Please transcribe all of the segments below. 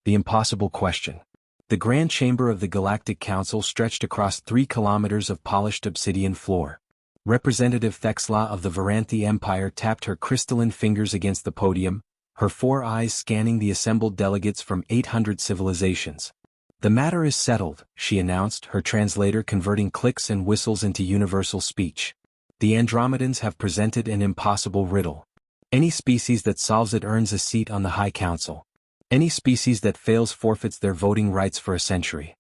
The impossible question. The grand chamber of the Galactic Council stretched across 3 kilometers of polished obsidian floor. Representative Thexla of the Varanthi Empire tapped her crystalline fingers against the podium, her 4 eyes scanning the assembled delegates from 800 civilizations. "The matter is settled," she announced, her translator converting clicks and whistles into universal speech. "The Andromedans have presented an impossible riddle. Any species that solves it earns a seat on the High Council. Any species that fails forfeits their voting rights for a century."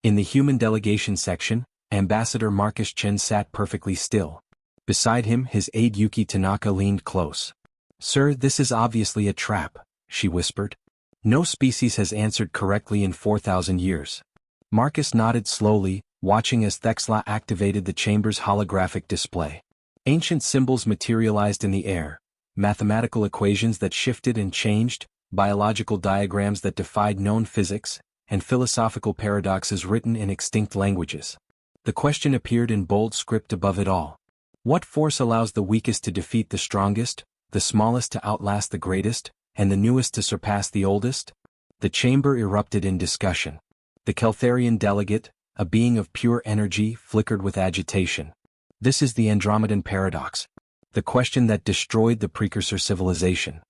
In the human delegation section, Ambassador Marcus Chen sat perfectly still. Beside him, his aide Yuki Tanaka leaned close. "Sir, this is obviously a trap," she whispered. "No species has answered correctly in 4,000 years." Marcus nodded slowly, watching as Thexla activated the chamber's holographic display. Ancient symbols materialized in the air, mathematical equations that shifted and changed, biological diagrams that defied known physics, and philosophical paradoxes written in extinct languages. The question appeared in bold script above it all. What force allows the weakest to defeat the strongest, the smallest to outlast the greatest, and the newest to surpass the oldest? The chamber erupted in discussion. The Keltharian delegate, a being of pure energy, flickered with agitation. "This is the Andromedan paradox. The question that destroyed the precursor civilization."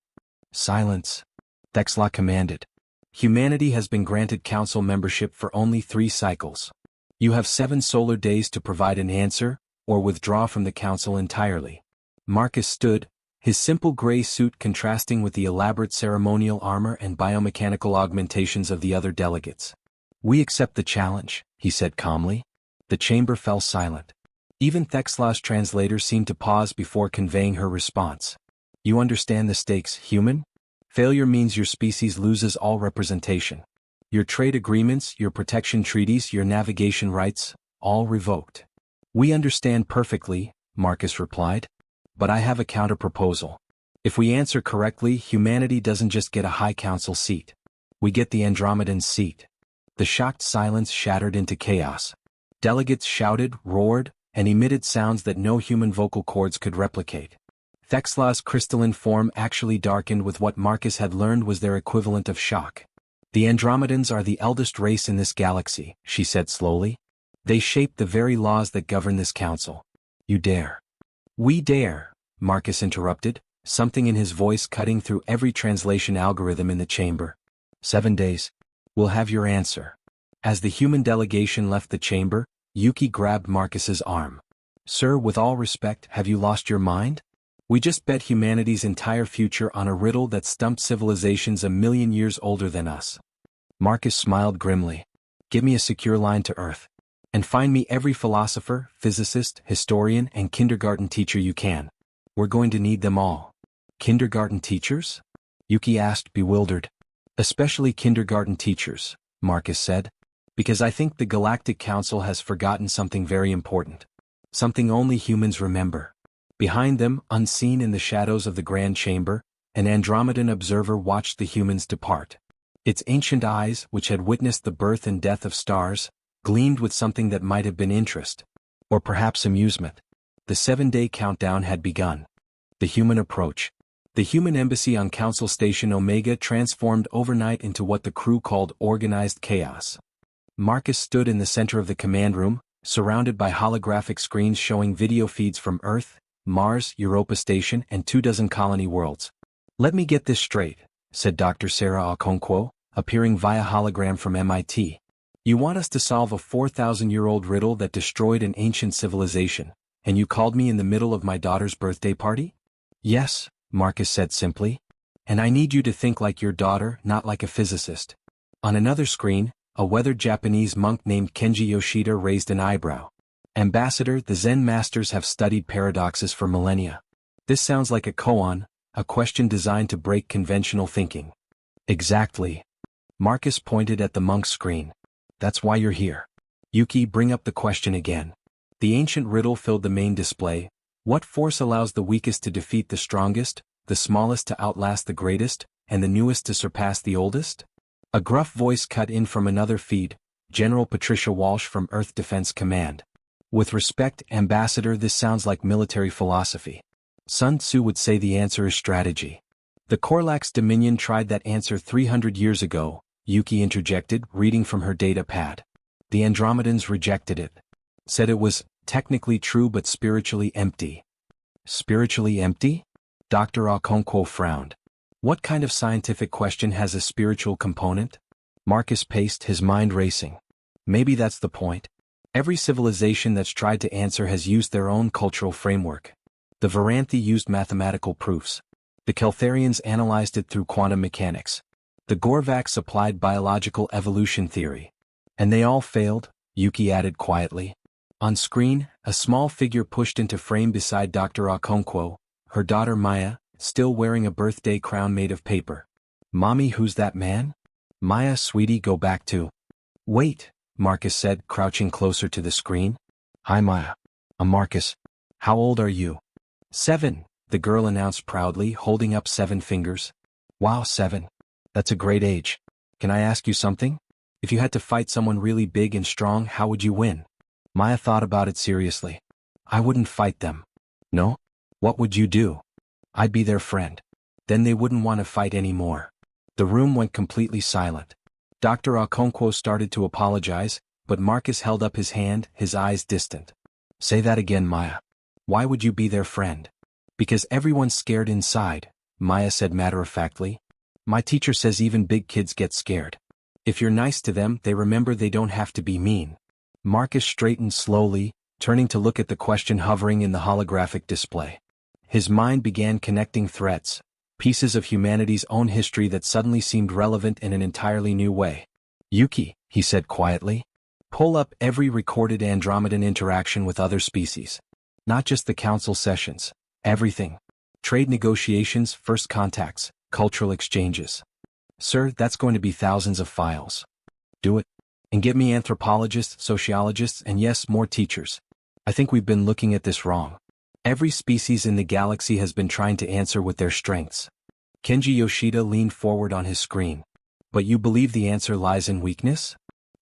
"Silence," Thexla commanded. "Humanity has been granted council membership for only 3 cycles. You have 7 solar days to provide an answer, or withdraw from the council entirely." Marcus stood, his simple gray suit contrasting with the elaborate ceremonial armor and biomechanical augmentations of the other delegates. "We accept the challenge," he said calmly. The chamber fell silent. Even Thexla's translator seemed to pause before conveying her response. "You understand the stakes, human? Failure means your species loses all representation. Your trade agreements, your protection treaties, your navigation rights, all revoked." "We understand perfectly," Marcus replied. "But I have a counter-proposal. If we answer correctly, humanity doesn't just get a High Council seat. We get the Andromedan seat." The shocked silence shattered into chaos. Delegates shouted, roared, and emitted sounds that no human vocal cords could replicate. Thexla's crystalline form actually darkened with what Marcus had learned was their equivalent of shock. "The Andromedans are the eldest race in this galaxy," she said slowly. "They shape the very laws that govern this council. You dare." "We dare," Marcus interrupted, something in his voice cutting through every translation algorithm in the chamber. 7 days. We'll have your answer." As the human delegation left the chamber, Yuki grabbed Marcus's arm. "Sir, with all respect, have you lost your mind? We just bet humanity's entire future on a riddle that stumped civilizations 1,000,000 years older than us." Marcus smiled grimly. "Give me a secure line to Earth. And find me every philosopher, physicist, historian, and kindergarten teacher you can. We're going to need them all." "Kindergarten teachers?" Yuki asked, bewildered. "Especially kindergarten teachers," Marcus said. "Because I think the Galactic Council has forgotten something very important. Something only humans remember." Behind them, unseen in the shadows of the Grand Chamber, an Andromedan observer watched the humans depart. Its ancient eyes, which had witnessed the birth and death of stars, gleamed with something that might have been interest. Or perhaps amusement. The 7-day countdown had begun. The human approach. The human embassy on Council Station Omega transformed overnight into what the crew called organized chaos. Marcus stood in the center of the command room, surrounded by holographic screens showing video feeds from Earth, Mars, Europa Station, and 24 colony worlds. "Let me get this straight," said Dr. Sarah Okonkwo, appearing via hologram from MIT. "You want us to solve a 4,000-year-old riddle that destroyed an ancient civilization, and you called me in the middle of my daughter's birthday party?" "Yes," Marcus said simply. "And I need you to think like your daughter, not like a physicist." On another screen, a weathered Japanese monk named Kenji Yoshida raised an eyebrow. "Ambassador, the Zen masters have studied paradoxes for millennia. This sounds like a koan, a question designed to break conventional thinking." "Exactly." Marcus pointed at the monk's screen. "That's why you're here. Yuki, bring up the question again." The ancient riddle filled the main display. What force allows the weakest to defeat the strongest, the smallest to outlast the greatest, and the newest to surpass the oldest? A gruff voice cut in from another feed, General Patricia Walsh from Earth Defense Command. "With respect, Ambassador, this sounds like military philosophy. Sun Tzu would say the answer is strategy. The Korlax Dominion tried that answer 300 years ago, Yuki interjected, reading from her data pad. The Andromedans rejected it. Said it was technically true but spiritually empty. Spiritually empty? Dr. Okonkwo frowned. What kind of scientific question has a spiritual component? Marcus paced, his mind racing. Maybe that's the point. Every civilization that's tried to answer has used their own cultural framework. The Varanthi used mathematical proofs. The Keltharians analyzed it through quantum mechanics. The Gorvaks applied biological evolution theory. And they all failed, Yuki added quietly. On screen, a small figure pushed into frame beside Dr. Okonkwo, her daughter Maya, still wearing a birthday crown made of paper. Mommy, who's that man? Maya, sweetie, go back to. Wait, Marcus said, crouching closer to the screen. Hi Maya. I'm Marcus. How old are you? 7, the girl announced proudly, holding up 7 fingers. Wow, 7. That's a great age. Can I ask you something? If you had to fight someone really big and strong, how would you win? Maya thought about it seriously. I wouldn't fight them. No? What would you do? I'd be their friend. Then they wouldn't want to fight anymore. The room went completely silent. Dr. Okonkwo started to apologize, but Marcus held up his hand, his eyes distant. Say that again, Maya. Why would you be their friend? Because everyone's scared inside, Maya said matter-of-factly. My teacher says even big kids get scared. If you're nice to them, they remember they don't have to be mean. Marcus straightened slowly, turning to look at the question hovering in the holographic display. His mind began connecting threads, pieces of humanity's own history that suddenly seemed relevant in an entirely new way. Yuki, he said quietly, pull up every recorded Andromedan interaction with other species. Not just the council sessions, everything. Trade negotiations, first contacts, cultural exchanges. Sir, that's going to be thousands of files. Do it. And get me anthropologists, sociologists, and yes, more teachers. I think we've been looking at this wrong. Every species in the galaxy has been trying to answer with their strengths. Kenji Yoshida leaned forward on his screen. But you believe the answer lies in weakness?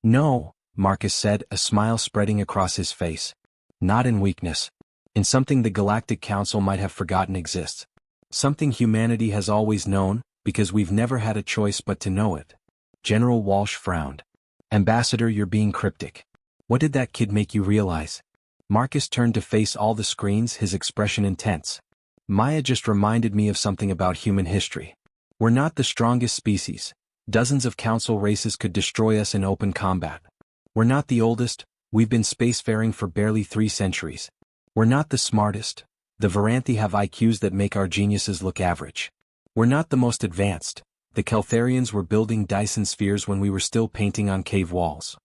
No, Marcus said, a smile spreading across his face. Not in weakness. In something the Galactic Council might have forgotten exists. Something humanity has always known, because we've never had a choice but to know it. General Walsh frowned. Ambassador, you're being cryptic. What did that kid make you realize? Marcus turned to face all the screens, his expression intense. Maya just reminded me of something about human history. We're not the strongest species. Dozens of council races could destroy us in open combat. We're not the oldest, we've been spacefaring for barely 3 centuries. We're not the smartest. The Varanthi have IQs that make our geniuses look average. We're not the most advanced. The Keltharians were building Dyson spheres when we were still painting on cave walls.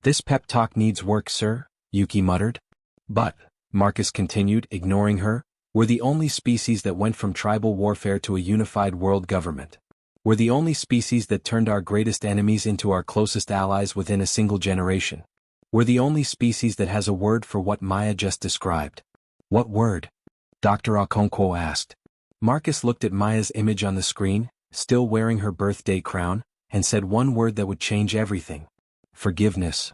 This pep talk needs work, sir, Yuki muttered. But, Marcus continued, ignoring her, we're the only species that went from tribal warfare to a unified world government. We're the only species that turned our greatest enemies into our closest allies within a single generation. We're the only species that has a word for what Maya just described. What word? Dr. Okonkwo asked. Marcus looked at Maya's image on the screen, still wearing her birthday crown, and said one word that would change everything. Forgiveness.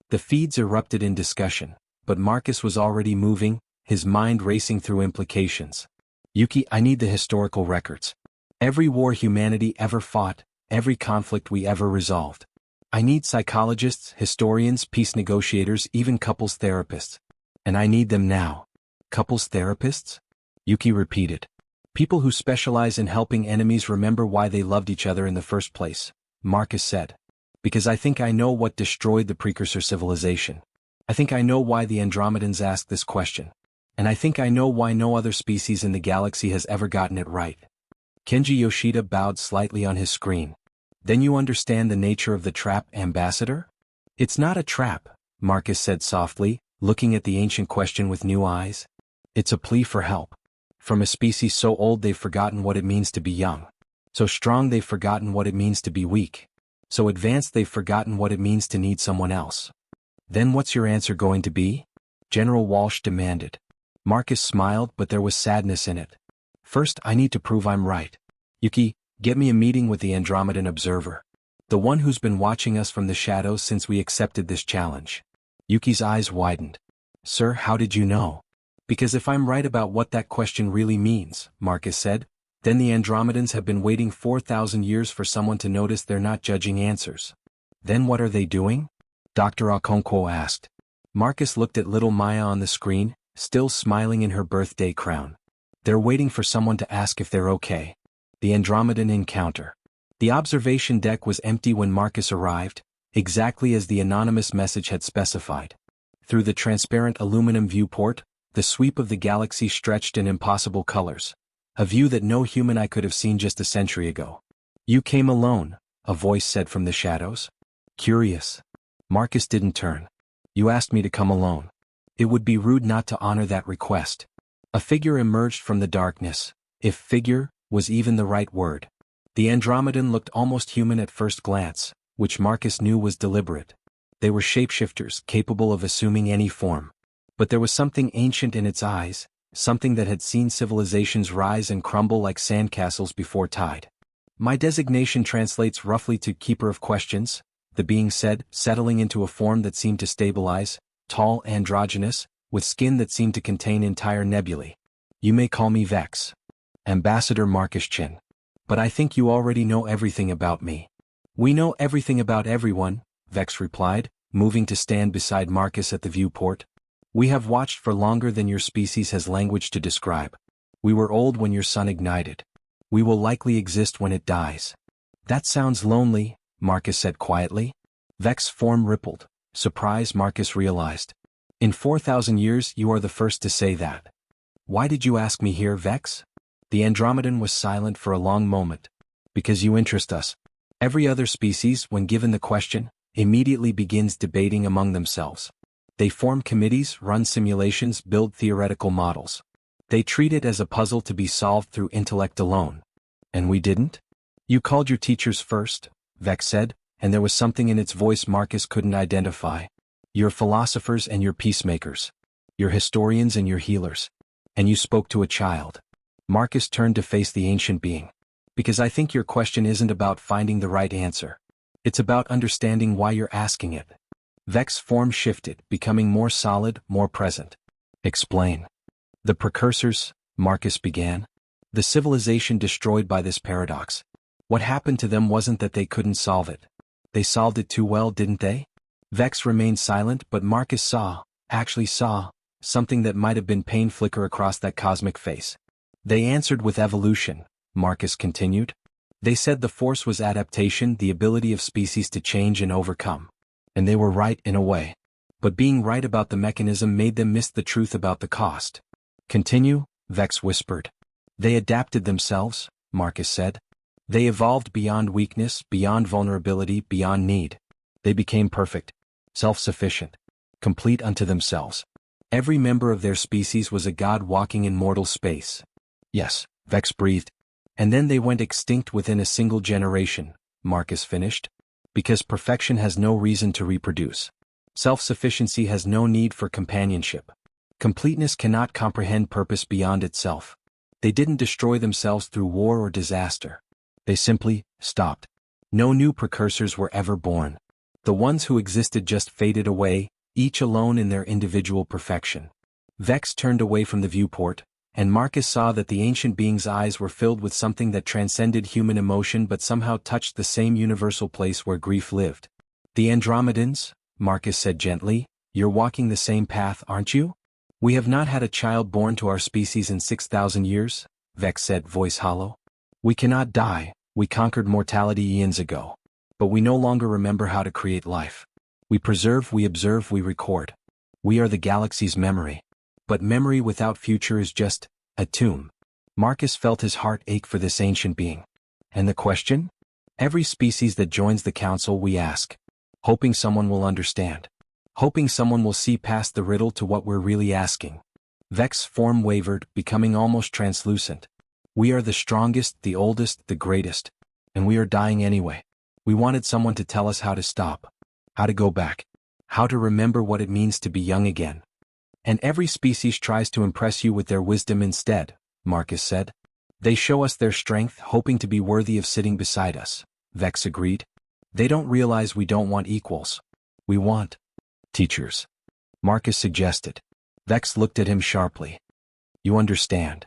The feeds erupted in discussion, but Marcus was already moving, his mind racing through implications. Yuki, I need the historical records. Every war humanity ever fought, every conflict we ever resolved. I need psychologists, historians, peace negotiators, even couples therapists. And I need them now. Couples therapists? Yuki repeated. People who specialize in helping enemies remember why they loved each other in the first place, Marcus said. Because I think I know what destroyed the precursor civilization. I think I know why the Andromedans asked this question. And I think I know why no other species in the galaxy has ever gotten it right. Kenji Yoshida bowed slightly on his screen. Then you understand the nature of the trap, Ambassador? It's not a trap, Marcus said softly, looking at the ancient question with new eyes. It's a plea for help. From a species so old they've forgotten what it means to be young. So strong they've forgotten what it means to be weak. So advanced they've forgotten what it means to need someone else. Then what's your answer going to be? General Walsh demanded. Marcus smiled, but there was sadness in it. First, I need to prove I'm right. Yuki, get me a meeting with the Andromedan observer. The one who's been watching us from the shadows since we accepted this challenge. Yuki's eyes widened. Sir, how did you know? Because if I'm right about what that question really means, Marcus said, Then the Andromedans have been waiting 4,000 years for someone to notice they're not judging answers. Then what are they doing? Dr. Okonkwo asked. Marcus looked at little Maya on the screen, still smiling in her birthday crown. They're waiting for someone to ask if they're okay. The Andromedan encounter. The observation deck was empty when Marcus arrived, exactly as the anonymous message had specified. Through the transparent aluminum viewport, the sweep of the galaxy stretched in impossible colors. A view that no human eye could have seen just a century ago. You came alone, a voice said from the shadows. Curious. Marcus didn't turn. You asked me to come alone. It would be rude not to honor that request. A figure emerged from the darkness, if figure was even the right word. The Andromedan looked almost human at first glance, which Marcus knew was deliberate. They were shapeshifters capable of assuming any form. But there was something ancient in its eyes, something that had seen civilizations rise and crumble like sandcastles before tide. My designation translates roughly to Keeper of Questions, the being said, settling into a form that seemed to stabilize, tall, androgynous, with skin that seemed to contain entire nebulae. You may call me Vex. Ambassador Marcus Chin. But I think you already know everything about me. We know everything about everyone, Vex replied, moving to stand beside Marcus at the viewport. We have watched for longer than your species has language to describe. We were old when your sun ignited. We will likely exist when it dies. That sounds lonely, Marcus said quietly. Vex's form rippled. Surprise, Marcus realized. In 4,000 years you are the first to say that. Why did you ask me here, Vex? The Andromedan was silent for a long moment. Because you interest us. Every other species, when given the question, immediately begins debating among themselves. They form committees, run simulations, build theoretical models. They treat it as a puzzle to be solved through intellect alone. And we didn't? You called your teachers first, Vex said, and there was something in its voice Marcus couldn't identify. Your philosophers and your peacemakers. Your historians and your healers. And you spoke to a child. Marcus turned to face the ancient being. Because I think your question isn't about finding the right answer. It's about understanding why you're asking it. Vex's form shifted, becoming more solid, more present. Explain. The precursors, Marcus began. The civilization destroyed by this paradox. What happened to them wasn't that they couldn't solve it. They solved it too well, didn't they? Vex remained silent, but Marcus actually saw, something that might have been pain flicker across that cosmic face. They answered with evolution, Marcus continued. They said the force was adaptation, the ability of species to change and overcome. And they were right in a way. But being right about the mechanism made them miss the truth about the cost. Continue, Vex whispered. They adapted themselves, Marcus said. They evolved beyond weakness, beyond vulnerability, beyond need. They became perfect, self-sufficient, complete unto themselves. Every member of their species was a god walking in mortal space. Yes, Vex breathed. And then they went extinct within a single generation, Marcus finished. Because perfection has no reason to reproduce. Self-sufficiency has no need for companionship. Completeness cannot comprehend purpose beyond itself. They didn't destroy themselves through war or disaster. They simply stopped. No new precursors were ever born. The ones who existed just faded away, each alone in their individual perfection. Vex turned away from the viewport, and Marcus saw that the ancient being's eyes were filled with something that transcended human emotion but somehow touched the same universal place where grief lived. The Andromedans, Marcus said gently, you're walking the same path, aren't you? We have not had a child born to our species in 6,000 years, Vex said, voice hollow. We cannot die, we conquered mortality eons ago. But we no longer remember how to create life. We preserve, we observe, we record. We are the galaxy's memory. But memory without future is just a tomb. Marcus felt his heart ache for this ancient being. And the question? Every species that joins the council we ask. Hoping someone will understand. Hoping someone will see past the riddle to what we're really asking. Vex's form wavered, becoming almost translucent. We are the strongest, the oldest, the greatest. And we are dying anyway. We wanted someone to tell us how to stop. How to go back. How to remember what it means to be young again. And every species tries to impress you with their wisdom instead, Marcus said. They show us their strength, hoping to be worthy of sitting beside us, Vex agreed. They don't realize we don't want equals. We want teachers, Marcus suggested. Vex looked at him sharply. You understand.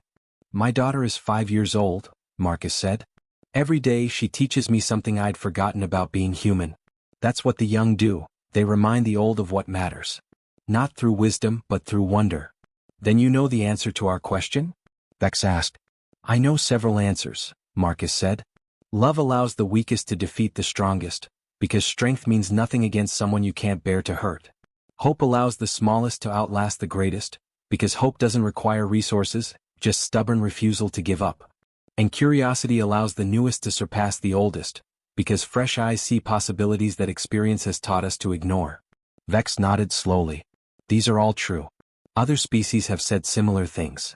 My daughter is 5 years old, Marcus said. Every day she teaches me something I'd forgotten about being human. That's what the young do, they remind the old of what matters. Not through wisdom but through wonder. Then you know the answer to our question? Vex asked. I know several answers, Marcus said. Love allows the weakest to defeat the strongest, because strength means nothing against someone you can't bear to hurt. Hope allows the smallest to outlast the greatest, because hope doesn't require resources, just stubborn refusal to give up. And curiosity allows the newest to surpass the oldest, because fresh eyes see possibilities that experience has taught us to ignore. Vex nodded slowly. These are all true. Other species have said similar things.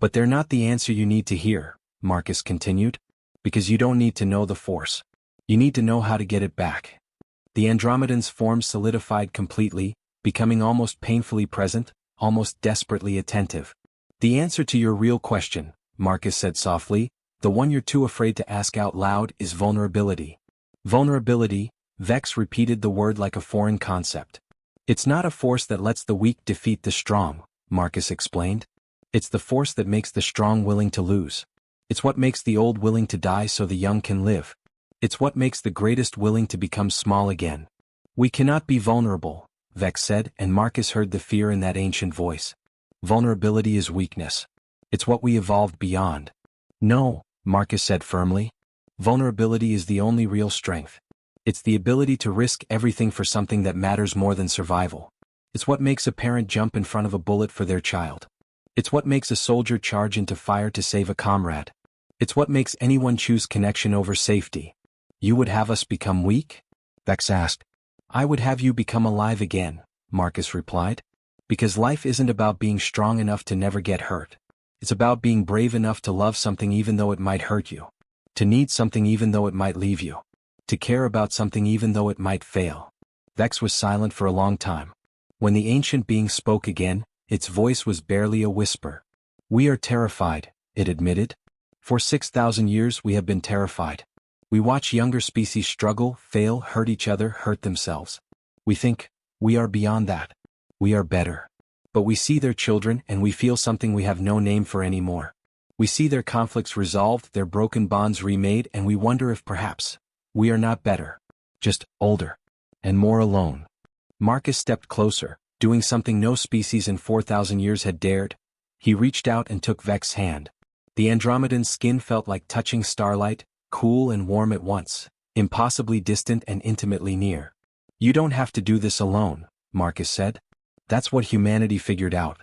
But they're not the answer you need to hear, Marcus continued, because you don't need to know the force. You need to know how to get it back. The Andromedan's form solidified completely, becoming almost painfully present, almost desperately attentive. The answer to your real question, Marcus said softly, the one you're too afraid to ask out loud, is vulnerability. Vulnerability, Vex repeated the word like a foreign concept. It's not a force that lets the weak defeat the strong, Marcus explained. It's the force that makes the strong willing to lose. It's what makes the old willing to die so the young can live. It's what makes the greatest willing to become small again. We cannot be vulnerable, Vex said, and Marcus heard the fear in that ancient voice. Vulnerability is weakness. It's what we evolved beyond. No, Marcus said firmly. Vulnerability is the only real strength. It's the ability to risk everything for something that matters more than survival. It's what makes a parent jump in front of a bullet for their child. It's what makes a soldier charge into fire to save a comrade. It's what makes anyone choose connection over safety. You would have us become weak? Vex asked. I would have you become alive again, Marcus replied. Because life isn't about being strong enough to never get hurt. It's about being brave enough to love something even though it might hurt you. To need something even though it might leave you. To care about something even though it might fail. Vex was silent for a long time. When the ancient being spoke again, its voice was barely a whisper. We are terrified, it admitted. For 6,000 years we have been terrified. We watch younger species struggle, fail, hurt each other, hurt themselves. We think, we are beyond that. We are better. But we see their children and we feel something we have no name for anymore. We see their conflicts resolved, their broken bonds remade, and we wonder if perhaps we are not better, just older, and more alone. Marcus stepped closer, doing something no species in 4,000 years had dared. He reached out and took Vex's hand. The Andromedan's skin felt like touching starlight, cool and warm at once, impossibly distant and intimately near. You don't have to do this alone, Marcus said. That's what humanity figured out.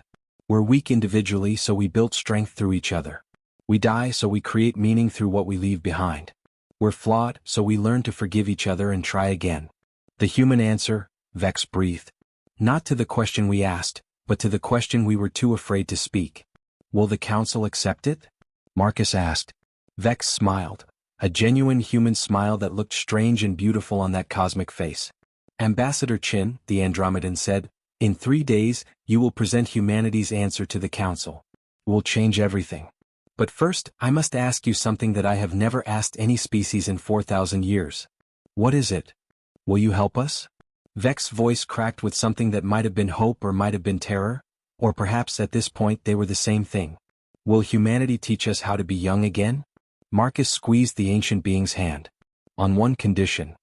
We're weak individually, so we build strength through each other. We die, so we create meaning through what we leave behind. We're flawed, so we learn to forgive each other and try again. The human answer, Vex breathed. Not to the question we asked, but to the question we were too afraid to speak. Will the council accept it? Marcus asked. Vex smiled, a genuine human smile that looked strange and beautiful on that cosmic face. Ambassador Chin, the Andromedan said, in 3 days, you will present humanity's answer to the council. We'll change everything. But first, I must ask you something that I have never asked any species in 4,000 years. What is it? Will you help us? Vex's voice cracked with something that might have been hope or might have been terror, or perhaps at this point they were the same thing. Will humanity teach us how to be young again? Marcus squeezed the ancient being's hand. On one condition.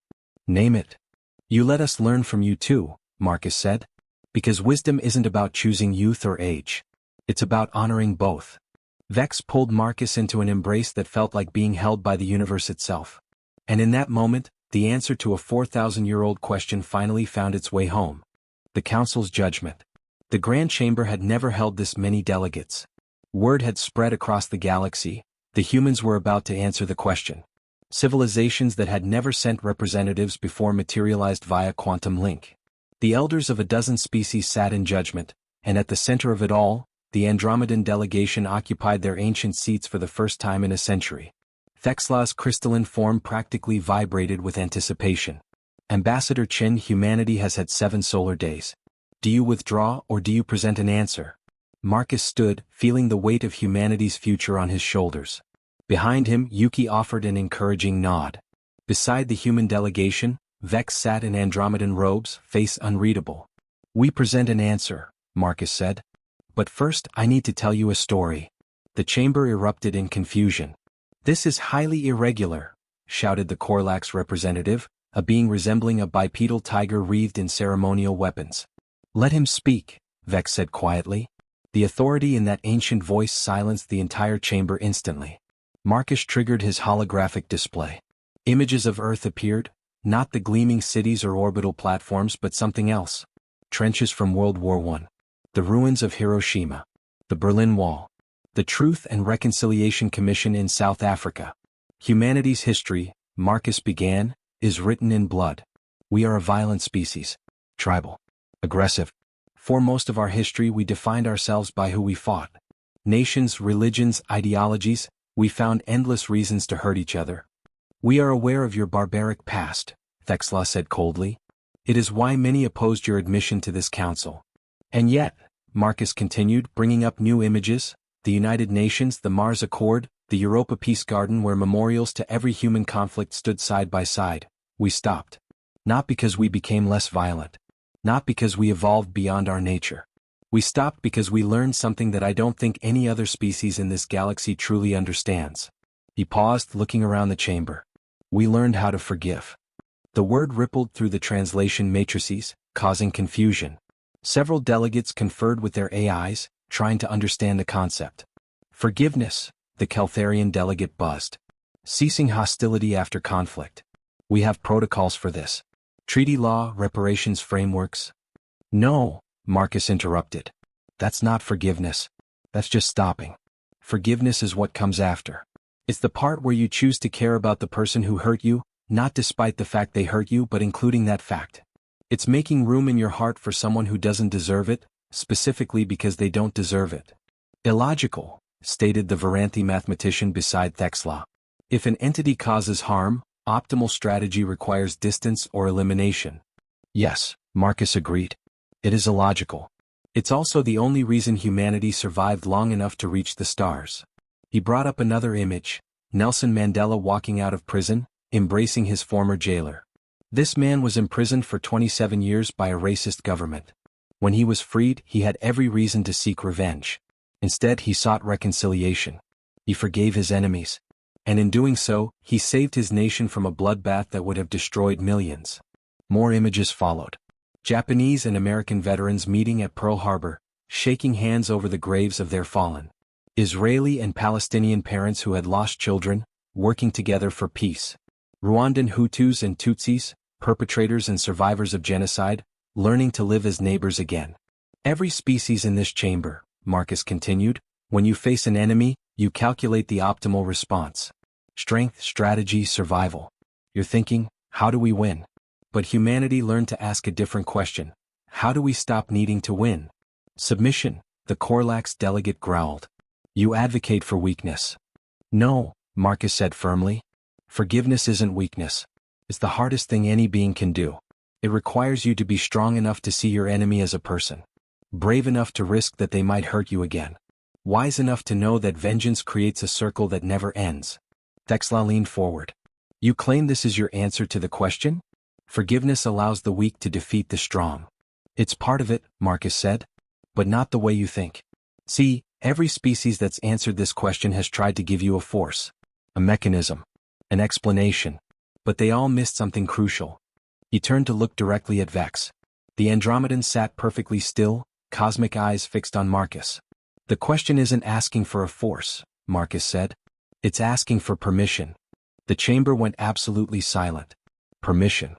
Name it. You let us learn from you too, Marcus said. Because wisdom isn't about choosing youth or age. It's about honoring both. Vex pulled Marcus into an embrace that felt like being held by the universe itself. And in that moment, the answer to a 4,000-year-old question finally found its way home. The council's judgment. The Grand Chamber had never held this many delegates. Word had spread across the galaxy. The humans were about to answer the question. Civilizations that had never sent representatives before materialized via quantum link. The elders of a dozen species sat in judgment, and at the center of it all, the Andromedan delegation occupied their ancient seats for the first time in a century. Thexla's crystalline form practically vibrated with anticipation. Ambassador Chen, humanity has had 7 solar days. Do you withdraw or do you present an answer? Marcus stood, feeling the weight of humanity's future on his shoulders. Behind him, Yuki offered an encouraging nod. Beside the human delegation, Vex sat in Andromedan robes, face unreadable. We present an answer, Marcus said. But first, I need to tell you a story. The chamber erupted in confusion. "This is highly irregular," shouted the Korlax representative, a being resembling a bipedal tiger wreathed in ceremonial weapons. "Let him speak," Vex said quietly. The authority in that ancient voice silenced the entire chamber instantly. Marcus triggered his holographic display. Images of Earth appeared, not the gleaming cities or orbital platforms but something else. Trenches from World War I. The ruins of Hiroshima. The Berlin Wall. The Truth and Reconciliation Commission in South Africa. Humanity's history, Marcus began, is written in blood. We are a violent species. Tribal. Aggressive. For most of our history we defined ourselves by who we fought. Nations, religions, ideologies, we found endless reasons to hurt each other. "We are aware of your barbaric past," Thexla said coldly. "It is why many opposed your admission to this council." "And yet," Marcus continued, bringing up new images, the United Nations, the Mars Accord, the Europa Peace Garden where memorials to every human conflict stood side by side, "we stopped. Not because we became less violent. Not because we evolved beyond our nature. We stopped because we learned something that I don't think any other species in this galaxy truly understands." He paused, looking around the chamber. "We learned how to forgive." The word rippled through the translation matrices, causing confusion. Several delegates conferred with their AIs, trying to understand the concept. "Forgiveness," the Keltharian delegate buzzed. "Ceasing hostility after conflict. We have protocols for this. Treaty law, reparations frameworks." "No," Marcus interrupted. "That's not forgiveness. That's just stopping. Forgiveness is what comes after. It's the part where you choose to care about the person who hurt you, not despite the fact they hurt you but including that fact. It's making room in your heart for someone who doesn't deserve it, specifically because they don't deserve it." "Illogical," stated the Varanthi mathematician beside Thexla. "If an entity causes harm, optimal strategy requires distance or elimination." "Yes," Marcus agreed. "It is illogical. It's also the only reason humanity survived long enough to reach the stars." He brought up another image, Nelson Mandela walking out of prison, embracing his former jailer. This man was imprisoned for 27 years by a racist government. When he was freed, he had every reason to seek revenge. Instead, he sought reconciliation. He forgave his enemies. And in doing so, he saved his nation from a bloodbath that would have destroyed millions. More images followed. Japanese and American veterans meeting at Pearl Harbor, shaking hands over the graves of their fallen. Israeli and Palestinian parents who had lost children, working together for peace. Rwandan Hutus and Tutsis, perpetrators and survivors of genocide, learning to live as neighbors again. "Every species in this chamber," Marcus continued, "when you face an enemy, you calculate the optimal response. Strength, strategy, survival. You're thinking, how do we win? But humanity learned to ask a different question. How do we stop needing to win?" "Submission," the Korlax delegate growled. "You advocate for weakness." "No," Marcus said firmly. "Forgiveness isn't weakness. It's the hardest thing any being can do. It requires you to be strong enough to see your enemy as a person. Brave enough to risk that they might hurt you again. Wise enough to know that vengeance creates a circle that never ends." Thexla leaned forward. "You claim this is your answer to the question? Forgiveness allows the weak to defeat the strong." "It's part of it," Marcus said. "But not the way you think. See, every species that's answered this question has tried to give you a force, a mechanism, an explanation. But they all missed something crucial." He turned to look directly at Vex. The Andromedan sat perfectly still, cosmic eyes fixed on Marcus. "The question isn't asking for a force," Marcus said. "It's asking for permission." The chamber went absolutely silent. "Permission."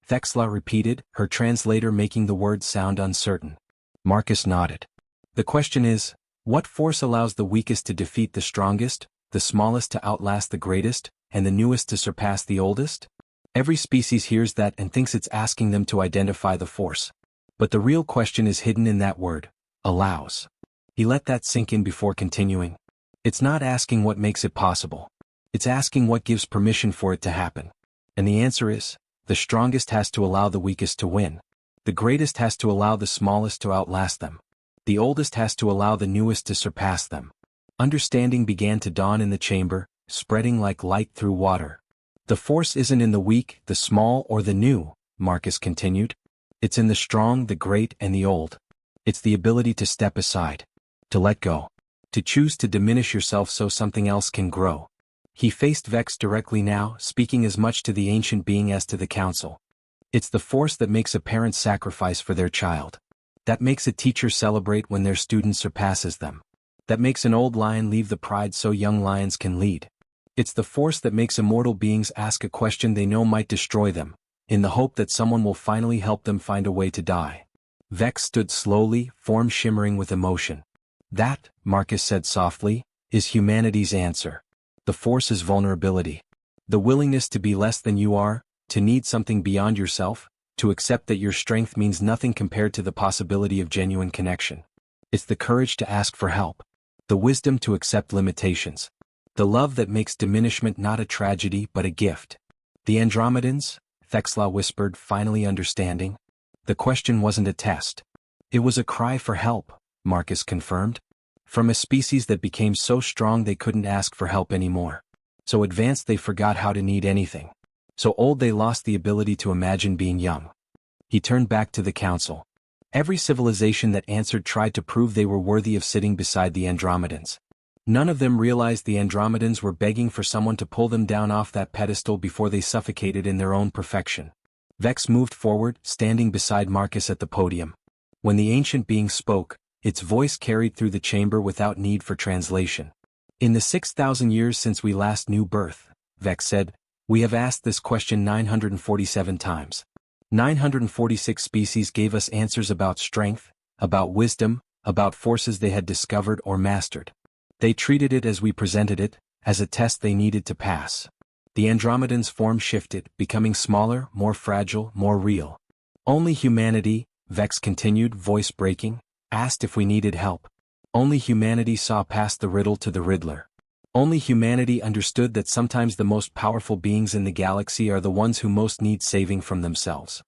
Thexla repeated, her translator making the words sound uncertain. Marcus nodded. "The question is, what force allows the weakest to defeat the strongest, the smallest to outlast the greatest, and the newest to surpass the oldest?" Every species hears that and thinks it's asking them to identify the force. But the real question is hidden in that word, allows. He let that sink in before continuing. "It's not asking what makes it possible. It's asking what gives permission for it to happen. And the answer is, the strongest has to allow the weakest to win. The greatest has to allow the smallest to outlast them. The oldest has to allow the newest to surpass them." Understanding began to dawn in the chamber, spreading like light through water. "The force isn't in the weak, the small, or the new," Marcus continued. "It's in the strong, the great, and the old. It's the ability to step aside, to let go, to choose to diminish yourself so something else can grow." He faced Vex directly now, speaking as much to the ancient being as to the council. It's the force that makes a parent sacrifice for their child. That makes a teacher celebrate when their student surpasses them. That makes an old lion leave the pride so young lions can lead. It's the force that makes immortal beings ask a question they know might destroy them, in the hope that someone will finally help them find a way to die. Vex stood slowly, form shimmering with emotion. That, Marcus said softly, is humanity's answer. The force is vulnerability. The willingness to be less than you are, to need something beyond yourself, to accept that your strength means nothing compared to the possibility of genuine connection. It's the courage to ask for help. The wisdom to accept limitations. The love that makes diminishment not a tragedy but a gift. The Andromedans, Thexla whispered, finally understanding. The question wasn't a test. It was a cry for help, Marcus confirmed. From a species that became so strong they couldn't ask for help anymore. So advanced they forgot how to need anything. So old they lost the ability to imagine being young. He turned back to the council. Every civilization that answered tried to prove they were worthy of sitting beside the Andromedans. None of them realized the Andromedans were begging for someone to pull them down off that pedestal before they suffocated in their own perfection. Vex moved forward, standing beside Marcus at the podium. When the ancient being spoke, its voice carried through the chamber without need for translation. In the 6,000 years since we last knew birth, Vex said, we have asked this question 947 times. 946 species gave us answers about strength, about wisdom, about forces they had discovered or mastered. They treated it as we presented it, as a test they needed to pass. The Andromedans' form shifted, becoming smaller, more fragile, more real. Only humanity, Vex continued, voice breaking, asked if we needed help. Only humanity saw past the riddle to the riddler. Only humanity understood that sometimes the most powerful beings in the galaxy are the ones who most need saving from themselves.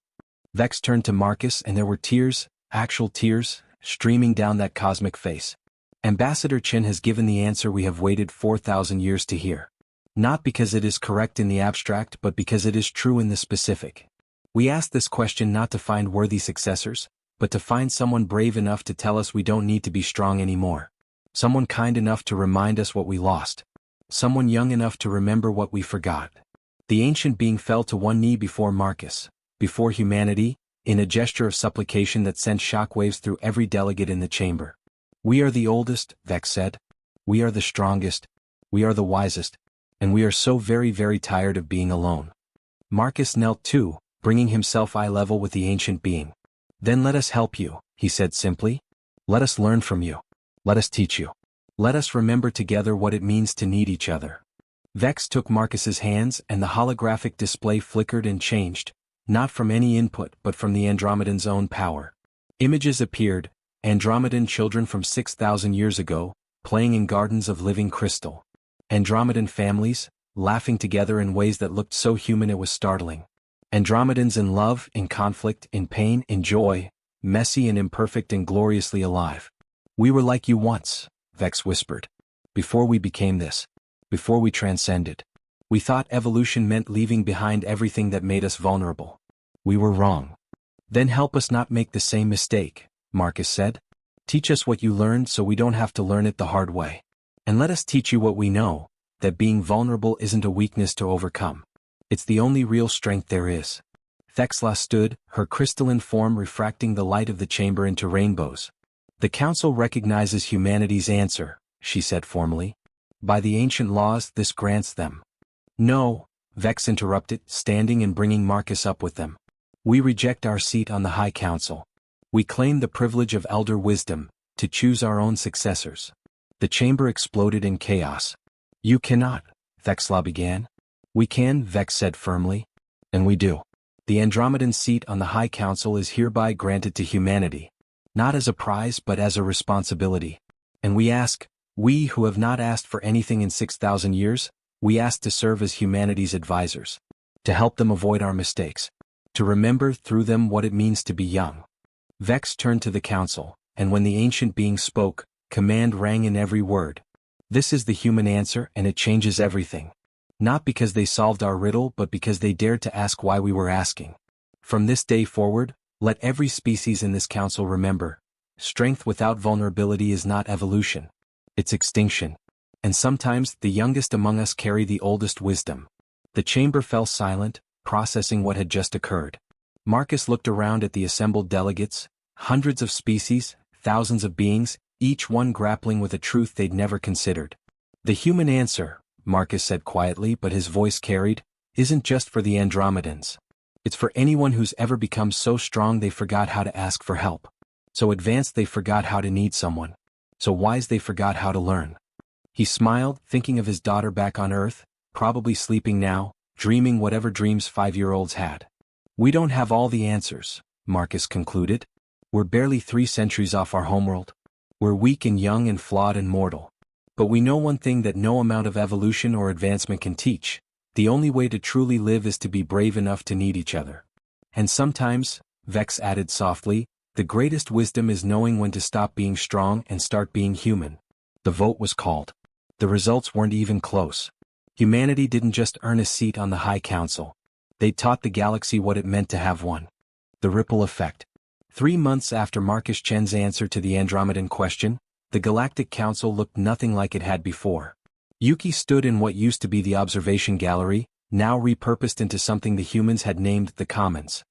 Vex turned to Marcus and there were tears, actual tears, streaming down that cosmic face. Ambassador Chin has given the answer we have waited 4,000 years to hear. Not because it is correct in the abstract but because it is true in the specific. We asked this question not to find worthy successors, but to find someone brave enough to tell us we don't need to be strong anymore. Someone kind enough to remind us what we lost. Someone young enough to remember what we forgot. The ancient being fell to one knee before Marcus, before humanity, in a gesture of supplication that sent shockwaves through every delegate in the chamber. We are the oldest, Vex said. We are the strongest. We are the wisest. And we are so very, very tired of being alone. Marcus knelt too, bringing himself eye level with the ancient being. Then let us help you, he said simply. Let us learn from you. Let us teach you. Let us remember together what it means to need each other. Vex took Marcus's hands and the holographic display flickered and changed, not from any input but from the Andromedan's own power. Images appeared, Andromedan children from 6,000 years ago, playing in gardens of living crystal. Andromedan families, laughing together in ways that looked so human it was startling. Andromedans in love, in conflict, in pain, in joy, messy and imperfect and gloriously alive. We were like you once, Vex whispered. Before we became this. Before we transcended. We thought evolution meant leaving behind everything that made us vulnerable. We were wrong. Then help us not make the same mistake, Marcus said. Teach us what you learned so we don't have to learn it the hard way. And let us teach you what we know, that being vulnerable isn't a weakness to overcome. It's the only real strength there is. Thexla stood, her crystalline form refracting the light of the chamber into rainbows. The council recognizes humanity's answer, she said formally. By the ancient laws this grants them. No, Vex interrupted, standing and bringing Marcus up with them. We reject our seat on the High Council. We claim the privilege of elder wisdom, to choose our own successors. The chamber exploded in chaos. You cannot, Thexla began. We can, Vex said firmly. And we do. The Andromedan seat on the High Council is hereby granted to humanity. Not as a prize but as a responsibility. And we ask, we who have not asked for anything in 6,000 years, we ask to serve as humanity's advisors. To help them avoid our mistakes. To remember through them what it means to be young. Vex turned to the council, and when the ancient being spoke, command rang in every word. This is the human answer and it changes everything. Not because they solved our riddle but because they dared to ask why we were asking. From this day forward, let every species in this council remember, strength without vulnerability is not evolution. It's extinction. And sometimes the youngest among us carry the oldest wisdom. The chamber fell silent, processing what had just occurred. Marcus looked around at the assembled delegates, hundreds of species, thousands of beings, each one grappling with a truth they'd never considered. The human answer, Marcus said quietly but his voice carried, isn't just for the Andromedans. It's for anyone who's ever become so strong they forgot how to ask for help. So advanced they forgot how to need someone. So wise they forgot how to learn. He smiled, thinking of his daughter back on Earth, probably sleeping now, dreaming whatever dreams 5-year-olds had. We don't have all the answers, Marcus concluded. We're barely 3 centuries off our homeworld. We're weak and young and flawed and mortal. But we know one thing that no amount of evolution or advancement can teach. The only way to truly live is to be brave enough to need each other. And sometimes, Vex added softly, the greatest wisdom is knowing when to stop being strong and start being human. The vote was called. The results weren't even close. Humanity didn't just earn a seat on the High Council. They taught the galaxy what it meant to have one. The ripple effect. 3 months after Marcus Chen's answer to the Andromedan question, the Galactic Council looked nothing like it had before. Yuki stood in what used to be the observation gallery, now repurposed into something the humans had named the Commons.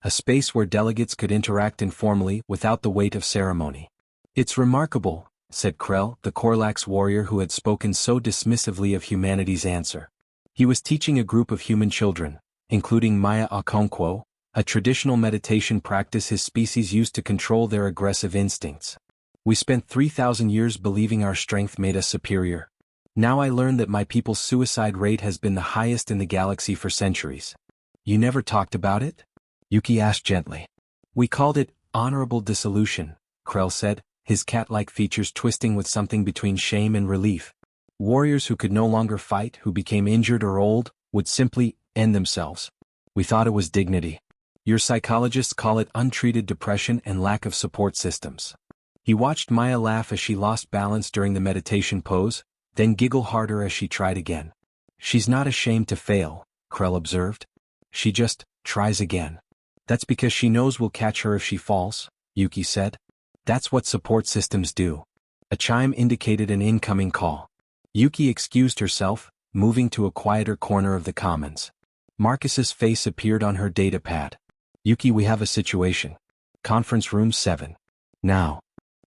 A space where delegates could interact informally without the weight of ceremony. It's remarkable, said Krell, the Korlax warrior who had spoken so dismissively of humanity's answer. He was teaching a group of human children, including Maya Okonkwo, a traditional meditation practice his species used to control their aggressive instincts. We spent 3,000 years believing our strength made us superior. Now I learn that my people's suicide rate has been the highest in the galaxy for centuries. You never talked about it? Yuki asked gently. We called it honorable dissolution, Krell said, his cat-like features twisting with something between shame and relief. Warriors who could no longer fight, who became injured or old, would simply end themselves. We thought it was dignity. Your psychologists call it untreated depression and lack of support systems. He watched Maya laugh as she lost balance during the meditation pose, then giggle harder as she tried again. She's not ashamed to fail, Krell observed. She just tries again. That's because she knows we'll catch her if she falls, Yuki said. That's what support systems do. A chime indicated an incoming call. Yuki excused herself, moving to a quieter corner of the Commons. Marcus's face appeared on her data pad. Yuki, we have a situation. Conference room 7. Now.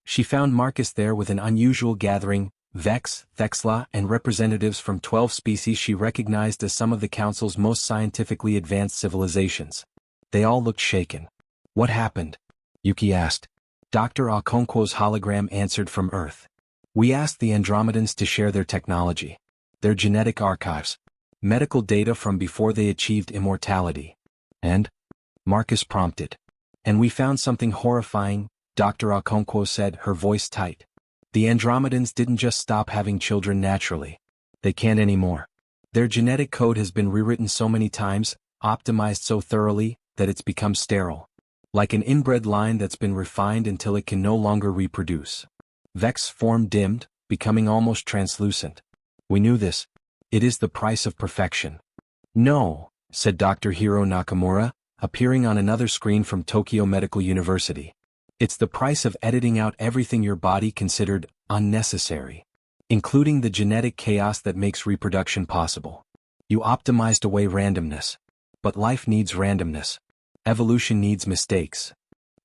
She found Marcus there with an unusual gathering, Vex, Thexla, and representatives from 12 species she recognized as some of the Council's most scientifically advanced civilizations. They all looked shaken. What happened? Yuki asked. Dr. Okonkwo's hologram answered from Earth. We asked the Andromedans to share their technology, their genetic archives, medical data from before they achieved immortality. And? Marcus prompted. And we found something horrifying, Dr. Okonkwo said, her voice tight. The Andromedans didn't just stop having children naturally. They can't anymore. Their genetic code has been rewritten so many times, optimized so thoroughly, that it's become sterile. Like an inbred line that's been refined until it can no longer reproduce. Vex's form dimmed, becoming almost translucent. We knew this. It is the price of perfection. No, said Dr. Hiro Nakamura, appearing on another screen from Tokyo Medical University. It's the price of editing out everything your body considered unnecessary, including the genetic chaos that makes reproduction possible. You optimized away randomness. But life needs randomness. Evolution needs mistakes.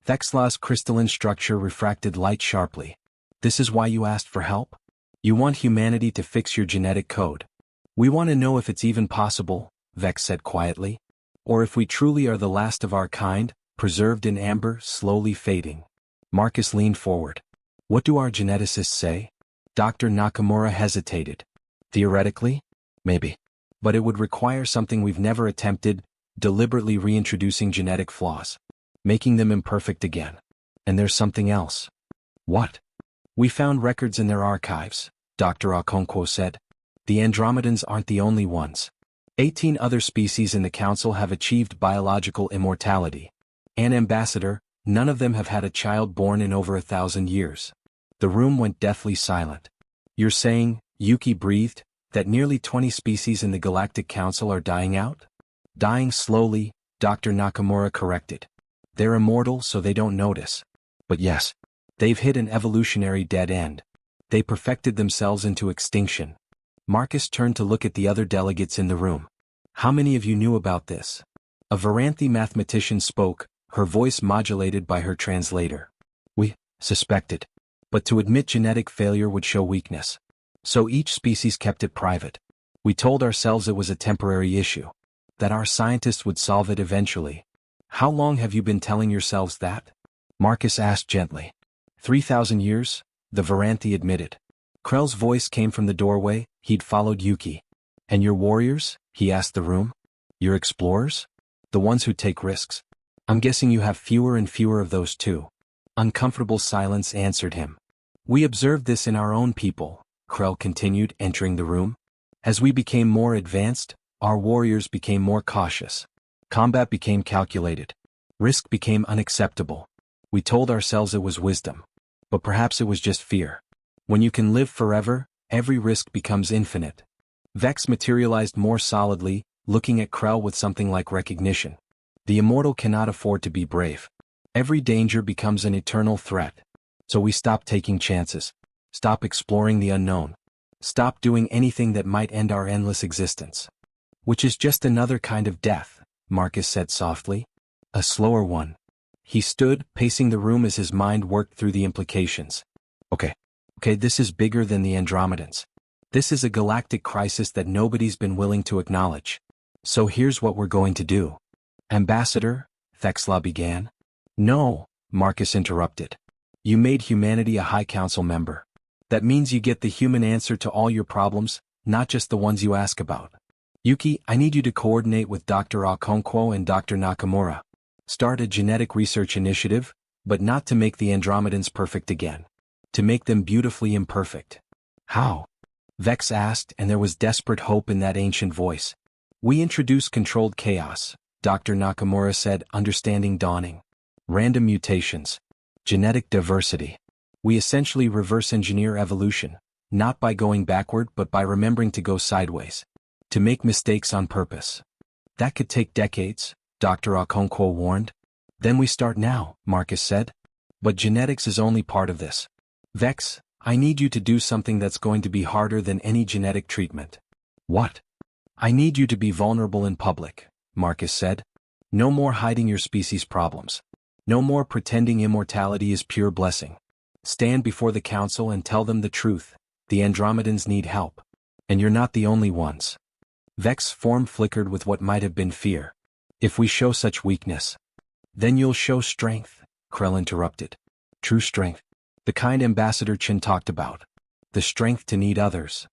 Thexla's crystalline structure refracted light sharply. This is why you asked for help? You want humanity to fix your genetic code. We want to know if it's even possible, Vex said quietly. Or if we truly are the last of our kind, preserved in amber, slowly fading. Marcus leaned forward. What do our geneticists say? Dr. Nakamura hesitated. Theoretically? Maybe. But it would require something we've never attempted, deliberately reintroducing genetic flaws. Making them imperfect again. And there's something else. What? We found records in their archives, Dr. Okonkwo said. The Andromedans aren't the only ones. 18 other species in the Council have achieved biological immortality. An ambassador, none of them have had a child born in over 1,000 years. The room went deathly silent. You're saying, Yuki breathed, that nearly 20 species in the Galactic Council are dying out? Dying slowly, Dr. Nakamura corrected. They're immortal so they don't notice. But yes, they've hit an evolutionary dead end. They perfected themselves into extinction. Marcus turned to look at the other delegates in the room. How many of you knew about this? A Varanthi mathematician spoke, her voice modulated by her translator. We suspected. But to admit genetic failure would show weakness. So each species kept it private. We told ourselves it was a temporary issue. That our scientists would solve it eventually. How long have you been telling yourselves that? Marcus asked gently. 3,000 years, the Varanthi admitted. Krell's voice came from the doorway. He'd followed Yuki. And your warriors? He asked the room. Your explorers? The ones who take risks. I'm guessing you have fewer and fewer of those too. Uncomfortable silence answered him. We observed this in our own people, Krell continued, entering the room. As we became more advanced, our warriors became more cautious. Combat became calculated. Risk became unacceptable. We told ourselves it was wisdom. But perhaps it was just fear. When you can live forever, every risk becomes infinite. Vex materialized more solidly, looking at Krell with something like recognition. The immortal cannot afford to be brave. Every danger becomes an eternal threat. So we stop taking chances. Stop exploring the unknown. Stop doing anything that might end our endless existence. Which is just another kind of death, Marcus said softly. A slower one. He stood, pacing the room as his mind worked through the implications. Okay, this is bigger than the Andromedans. This is a galactic crisis that nobody's been willing to acknowledge. So here's what we're going to do. Ambassador, Thexla began. No, Marcus interrupted. You made humanity a High Council member. That means you get the human answer to all your problems, not just the ones you ask about. Yuki, I need you to coordinate with Dr. Okonkwo and Dr. Nakamura. Start a genetic research initiative, but not to make the Andromedans perfect again. To make them beautifully imperfect. How? Vex asked, and there was desperate hope in that ancient voice. We introduce controlled chaos, Dr. Nakamura said, understanding dawning. Random mutations. Genetic diversity. We essentially reverse engineer evolution, not by going backward but by remembering to go sideways. To make mistakes on purpose. That could take decades, Dr. Okonkwo warned. Then we start now, Marcus said. But genetics is only part of this. Vex, I need you to do something that's going to be harder than any genetic treatment. What? I need you to be vulnerable in public, Marcus said. No more hiding your species' problems. No more pretending immortality is pure blessing. Stand before the council and tell them the truth. The Andromedans need help. And you're not the only ones. Vex's form flickered with what might have been fear. If we show such weakness, then you'll show strength, Krell interrupted. True strength. The kind Ambassador Chin talked about. The strength to need others.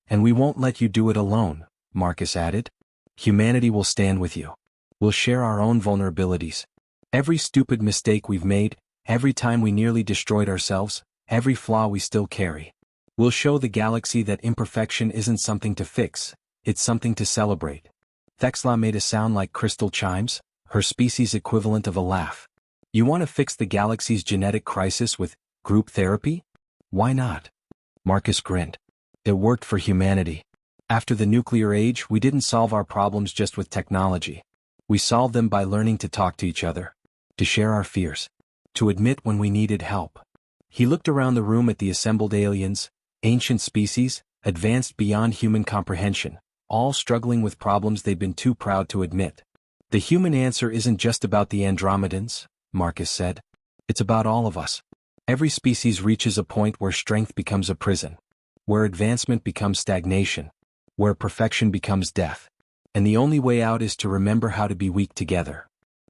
And we won't let you do it alone, Marcus added. Humanity will stand with you. We'll share our own vulnerabilities. Every stupid mistake we've made, every time we nearly destroyed ourselves, every flaw we still carry. We'll show the galaxy that imperfection isn't something to fix, it's something to celebrate. Thexla made a sound like crystal chimes, her species equivalent of a laugh. You want to fix the galaxy's genetic crisis with group therapy? Why not? Marcus grinned. It worked for humanity. After the nuclear age, we didn't solve our problems just with technology. We solved them by learning to talk to each other. To share our fears. To admit when we needed help. He looked around the room at the assembled aliens, ancient species, advanced beyond human comprehension, all struggling with problems they'd been too proud to admit. The human answer isn't just about the Andromedans, Marcus said. It's about all of us. Every species reaches a point where strength becomes a prison. Where advancement becomes stagnation. Where perfection becomes death. And the only way out is to remember how to be weak together.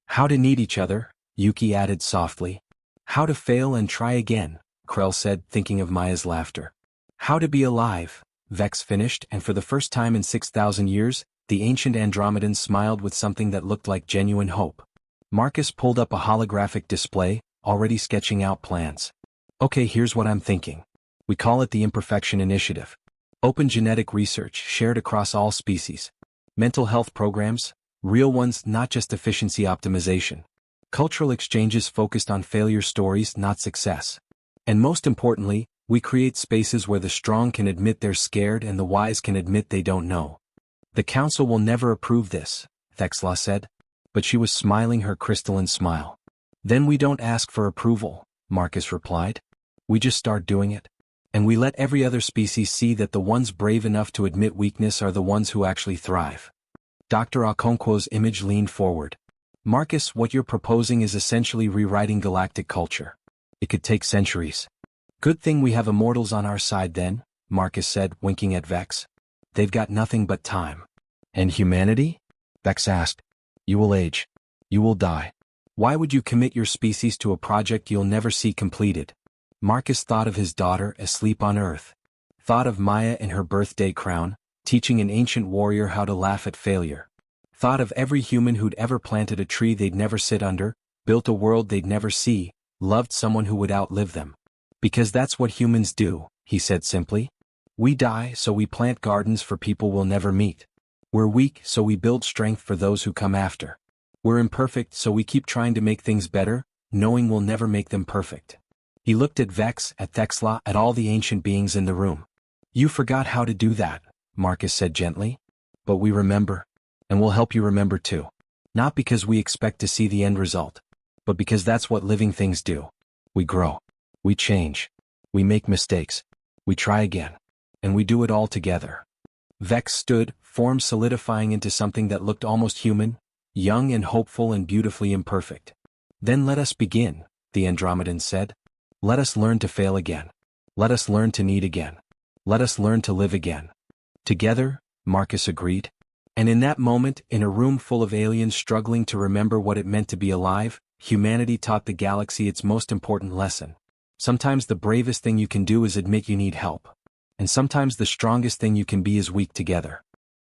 How to need each other, Yuki added softly. How to fail and try again, Krell said, thinking of Maya's laughter. How to be alive, Vex finished, and for the first time in 6,000 years, the ancient Andromedans smiled with something that looked like genuine hope. Marcus pulled up a holographic display, already sketching out plans. Okay, here's what I'm thinking. We call it the Imperfection Initiative. Open genetic research shared across all species. Mental health programs, real ones, not just efficiency optimization. Cultural exchanges focused on failure stories, not success. And most importantly, we create spaces where the strong can admit they're scared and the wise can admit they don't know. The council will never approve this, Thexla said. But she was smiling her crystalline smile. Then we don't ask for approval, Marcus replied. We just start doing it. And we let every other species see that the ones brave enough to admit weakness are the ones who actually thrive. Dr. Okonkwo's image leaned forward. Marcus, what you're proposing is essentially rewriting galactic culture. It could take centuries. Good thing we have immortals on our side then, Marcus said, winking at Vex. They've got nothing but time. And humanity? Vex asked. You will age. You will die. Why would you commit your species to a project you'll never see completed? Marcus thought of his daughter asleep on Earth. Thought of Maya in her birthday crown, teaching an ancient warrior how to laugh at failure. Thought of every human who'd ever planted a tree they'd never sit under, built a world they'd never see, loved someone who would outlive them. Because that's what humans do, he said simply. We die so we plant gardens for people we'll never meet. We're weak so we build strength for those who come after. We're imperfect so we keep trying to make things better, knowing we'll never make them perfect. He looked at Vex, at Thexla, at all the ancient beings in the room. You forgot how to do that, Marcus said gently. But we remember. And we'll help you remember too. Not because we expect to see the end result, but because that's what living things do. We grow. We change. We make mistakes. We try again. And we do it all together. Vex stood, form solidifying into something that looked almost human, young and hopeful and beautifully imperfect. Then let us begin, the Andromedan said. Let us learn to fail again. Let us learn to need again. Let us learn to live again. Together, Marcus agreed. And in that moment, in a room full of aliens struggling to remember what it meant to be alive, humanity taught the galaxy its most important lesson. Sometimes the bravest thing you can do is admit you need help. And sometimes the strongest thing you can be is weak together.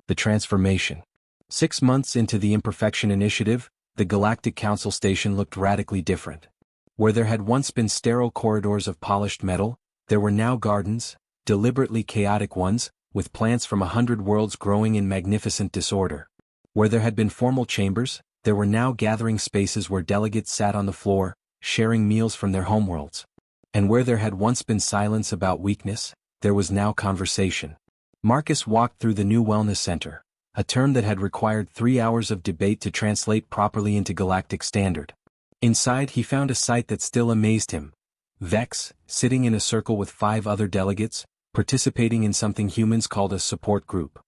The transformation. 6 months into the Imperfection Initiative, the Galactic Council station looked radically different. Where there had once been sterile corridors of polished metal, there were now gardens, deliberately chaotic ones, with plants from 100 worlds growing in magnificent disorder. Where there had been formal chambers, there were now gathering spaces where delegates sat on the floor, sharing meals from their homeworlds. And where there had once been silence about weakness, there was now conversation. Marcus walked through the new Wellness Center, a term that had required 3 hours of debate to translate properly into galactic standard. Inside he found a sight that still amazed him. Vex, sitting in a circle with 5 other delegates, participating in something humans called a support group.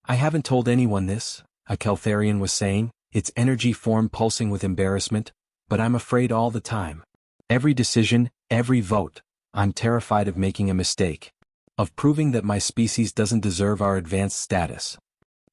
I haven't told anyone this, a Keltharian was saying, its energy form pulsing with embarrassment, but I'm afraid all the time. Every decision, every vote, I'm terrified of making a mistake. Of proving that my species doesn't deserve our advanced status.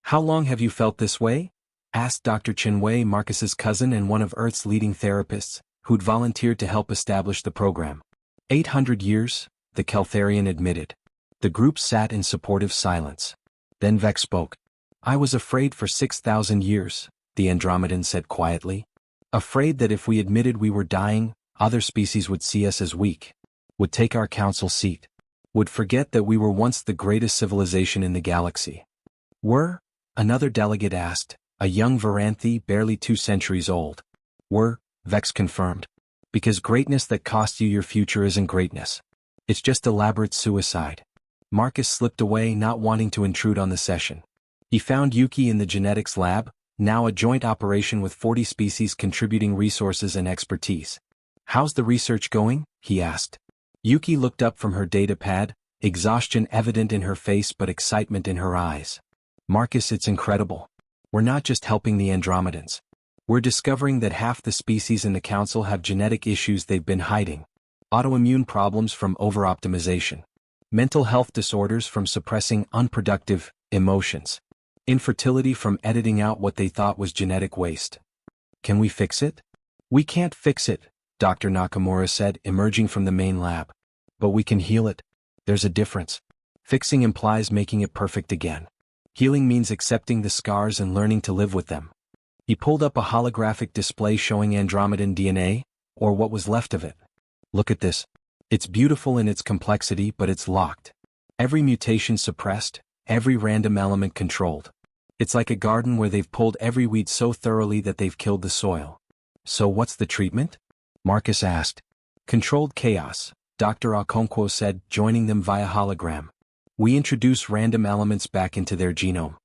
How long have you felt this way? Asked Dr. Chinwei, Marcus's cousin and one of Earth's leading therapists, who'd volunteered to help establish the program. 800 years, the Keltharian admitted. The group sat in supportive silence. Then Vex spoke. I was afraid for 6,000 years, the Andromedan said quietly. Afraid that if we admitted we were dying, other species would see us as weak. Would take our council seat. Would forget that we were once the greatest civilization in the galaxy. Were? Another delegate asked, a young Varanthi barely 2 centuries old. Were, Vex confirmed. Because greatness that costs you your future isn't greatness. It's just elaborate suicide. Marcus slipped away, not wanting to intrude on the session. He found Yuki in the genetics lab, now a joint operation with 40 species contributing resources and expertise. How's the research going? He asked. Yuki looked up from her data pad, exhaustion evident in her face but excitement in her eyes. Marcus, it's incredible. We're not just helping the Andromedans. We're discovering that half the species in the council have genetic issues they've been hiding. Autoimmune problems from overoptimization. Mental health disorders from suppressing unproductive emotions. Infertility from editing out what they thought was genetic waste. Can we fix it? We can't fix it, Dr. Nakamura said, emerging from the main lab. But we can heal it. There's a difference. Fixing implies making it perfect again. Healing means accepting the scars and learning to live with them. He pulled up a holographic display showing Andromedan DNA, or what was left of it. Look at this. It's beautiful in its complexity, but it's locked. Every mutation suppressed, every random element controlled. It's like a garden where they've pulled every weed so thoroughly that they've killed the soil. So what's the treatment? Marcus asked. Controlled chaos, Dr. Okonkwo said, joining them via hologram. We introduce random elements back into their genome.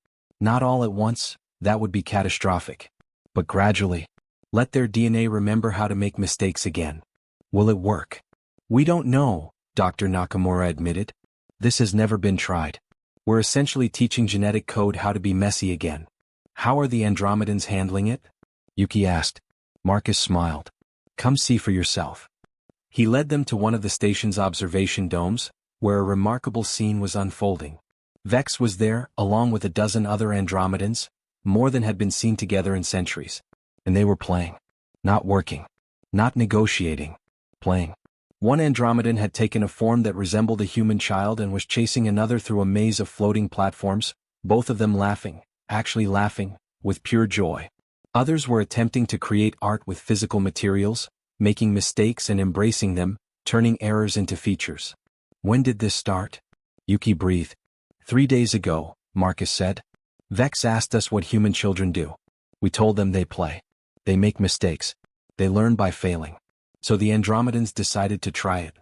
Not all at once, that would be catastrophic. But gradually. Let their DNA remember how to make mistakes again. Will it work? We don't know, Dr. Nakamura admitted. This has never been tried. We're essentially teaching genetic code how to be messy again. How are the Andromedans handling it? Yuki asked. Marcus smiled. Come see for yourself. He led them to one of the station's observation domes, where a remarkable scene was unfolding. Vex was there, along with a dozen other Andromedans, more than had been seen together in centuries. And they were playing. Not working. Not negotiating. Playing. One Andromedan had taken a form that resembled a human child and was chasing another through a maze of floating platforms, both of them laughing, actually laughing, with pure joy. Others were attempting to create art with physical materials, making mistakes and embracing them, turning errors into features. When did this start? Yuki breathed. 3 days ago, Marcus said. Vex asked us what human children do. We told them they play. They make mistakes. They learn by failing. So the Andromedans decided to try it.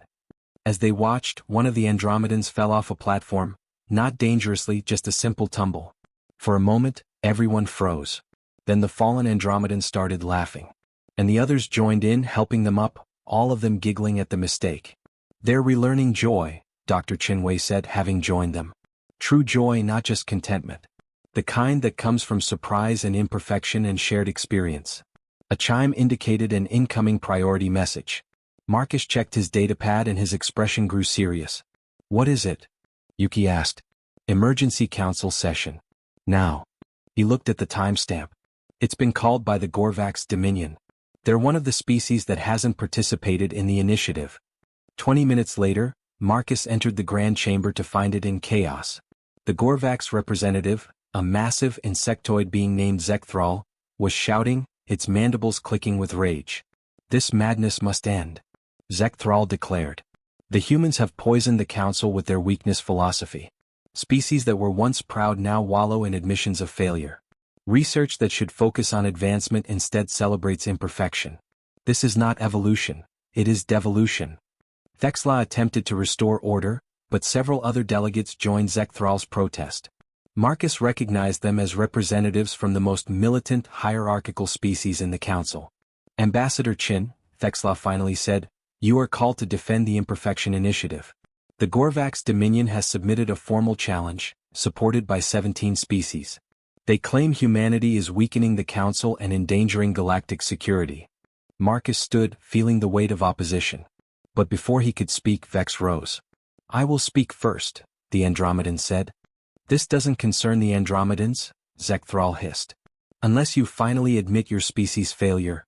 As they watched, one of the Andromedans fell off a platform, not dangerously, just a simple tumble. For a moment, everyone froze. Then the fallen Andromedan started laughing. And the others joined in, helping them up, all of them giggling at the mistake. They're relearning joy, Dr. Chinwei said, having joined them. True joy, not just contentment. The kind that comes from surprise and imperfection and shared experience. A chime indicated an incoming priority message. Marcus checked his datapad and his expression grew serious. What is it? Yuki asked. Emergency Council session. Now. He looked at the timestamp. It's been called by the Gorvax Dominion. They're one of the species that hasn't participated in the initiative. 20 minutes later, Marcus entered the Grand Chamber to find it in chaos. The Gorvax representative, a massive insectoid being named Zekthral, was shouting, its mandibles clicking with rage. This madness must end. Zekthral declared. The humans have poisoned the council with their weakness philosophy. Species that were once proud now wallow in admissions of failure. Research that should focus on advancement instead celebrates imperfection. This is not evolution, it is devolution. Thexla attempted to restore order, but several other delegates joined Zekthral's protest. Marcus recognized them as representatives from the most militant, hierarchical species in the council. Ambassador Chin, Thexla finally said, you are called to defend the Imperfection Initiative. The Gorvax Dominion has submitted a formal challenge, supported by 17 species. They claim humanity is weakening the council and endangering galactic security. Marcus stood, feeling the weight of opposition. But before he could speak, Vex rose. I will speak first, the Andromedan said. This doesn't concern the Andromedans, Zekthral hissed. Unless you finally admit your species' failure.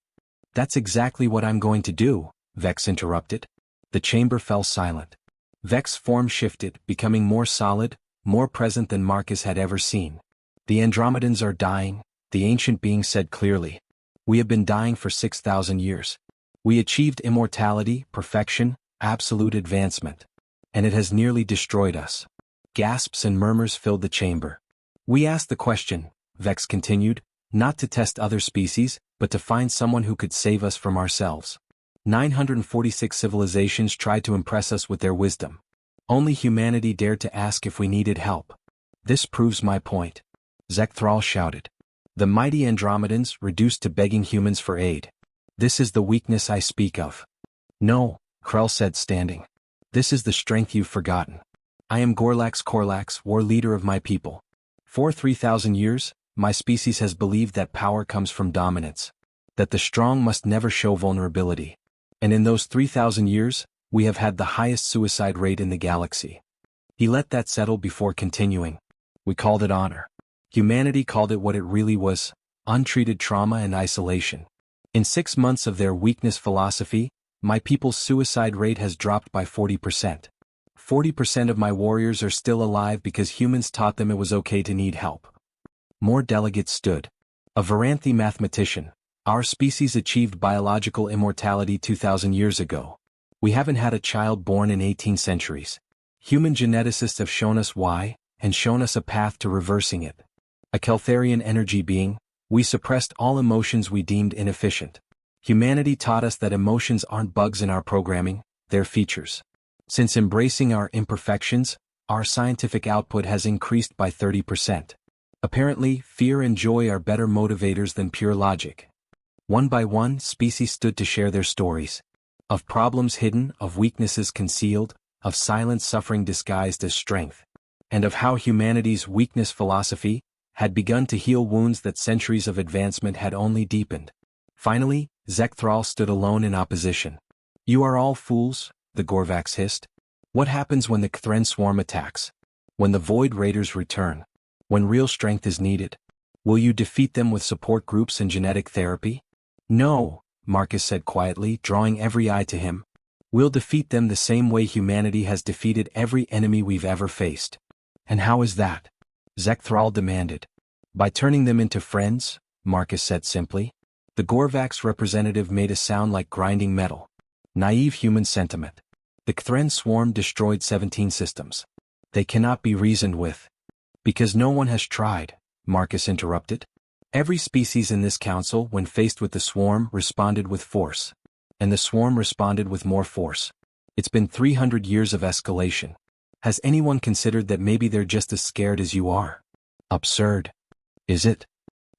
That's exactly what I'm going to do, Vex interrupted. The chamber fell silent. Vex's form shifted, becoming more solid, more present than Marcus had ever seen. The Andromedans are dying, the ancient being said clearly. We have been dying for 6,000 years. We achieved immortality, perfection, absolute advancement. And it has nearly destroyed us. Gasps and murmurs filled the chamber. We asked the question, Vex continued, not to test other species, but to find someone who could save us from ourselves. 946 civilizations tried to impress us with their wisdom. Only humanity dared to ask if we needed help. This proves my point. Zekthral shouted. The mighty Andromedans reduced to begging humans for aid. This is the weakness I speak of. No, Krell said standing. This is the strength you've forgotten. I am Gorlax Korlax, war leader of my people. For 3,000 years, my species has believed that power comes from dominance. That the strong must never show vulnerability. And in those 3,000 years, we have had the highest suicide rate in the galaxy. He let that settle before continuing. We called it honor. Humanity called it what it really was, untreated trauma and isolation. In 6 months of their weakness philosophy, my people's suicide rate has dropped by 40%. 40% of my warriors are still alive because humans taught them it was okay to need help. More delegates stood. A Varanthi mathematician. Our species achieved biological immortality 2,000 years ago. We haven't had a child born in 18 centuries. Human geneticists have shown us why, and shown us a path to reversing it. A Keltharian energy being, we suppressed all emotions we deemed inefficient. Humanity taught us that emotions aren't bugs in our programming, they're features. Since embracing our imperfections, our scientific output has increased by 30%. Apparently, fear and joy are better motivators than pure logic. One by one, species stood to share their stories. Of problems hidden, of weaknesses concealed, of silent suffering disguised as strength, and of how humanity's weakness philosophy had begun to heal wounds that centuries of advancement had only deepened. Finally, Zekthral stood alone in opposition. "You are all fools," the Gorvax hissed. "What happens when the Kthren swarm attacks? When the Void Raiders return? When real strength is needed? Will you defeat them with support groups and genetic therapy?" "No," Marcus said quietly, drawing every eye to him. "We'll defeat them the same way humanity has defeated every enemy we've ever faced." "And how is that?" Zekthral demanded. "By turning them into friends," Marcus said simply. The Gorvax representative made a sound like grinding metal. "Naive human sentiment. The Kthren swarm destroyed 17 systems. They cannot be reasoned with." "Because no one has tried," Marcus interrupted. "Every species in this council, when faced with the swarm, responded with force. And the swarm responded with more force. It's been 300 years of escalation. Has anyone considered that maybe they're just as scared as you are?" "Absurd." "Is it?"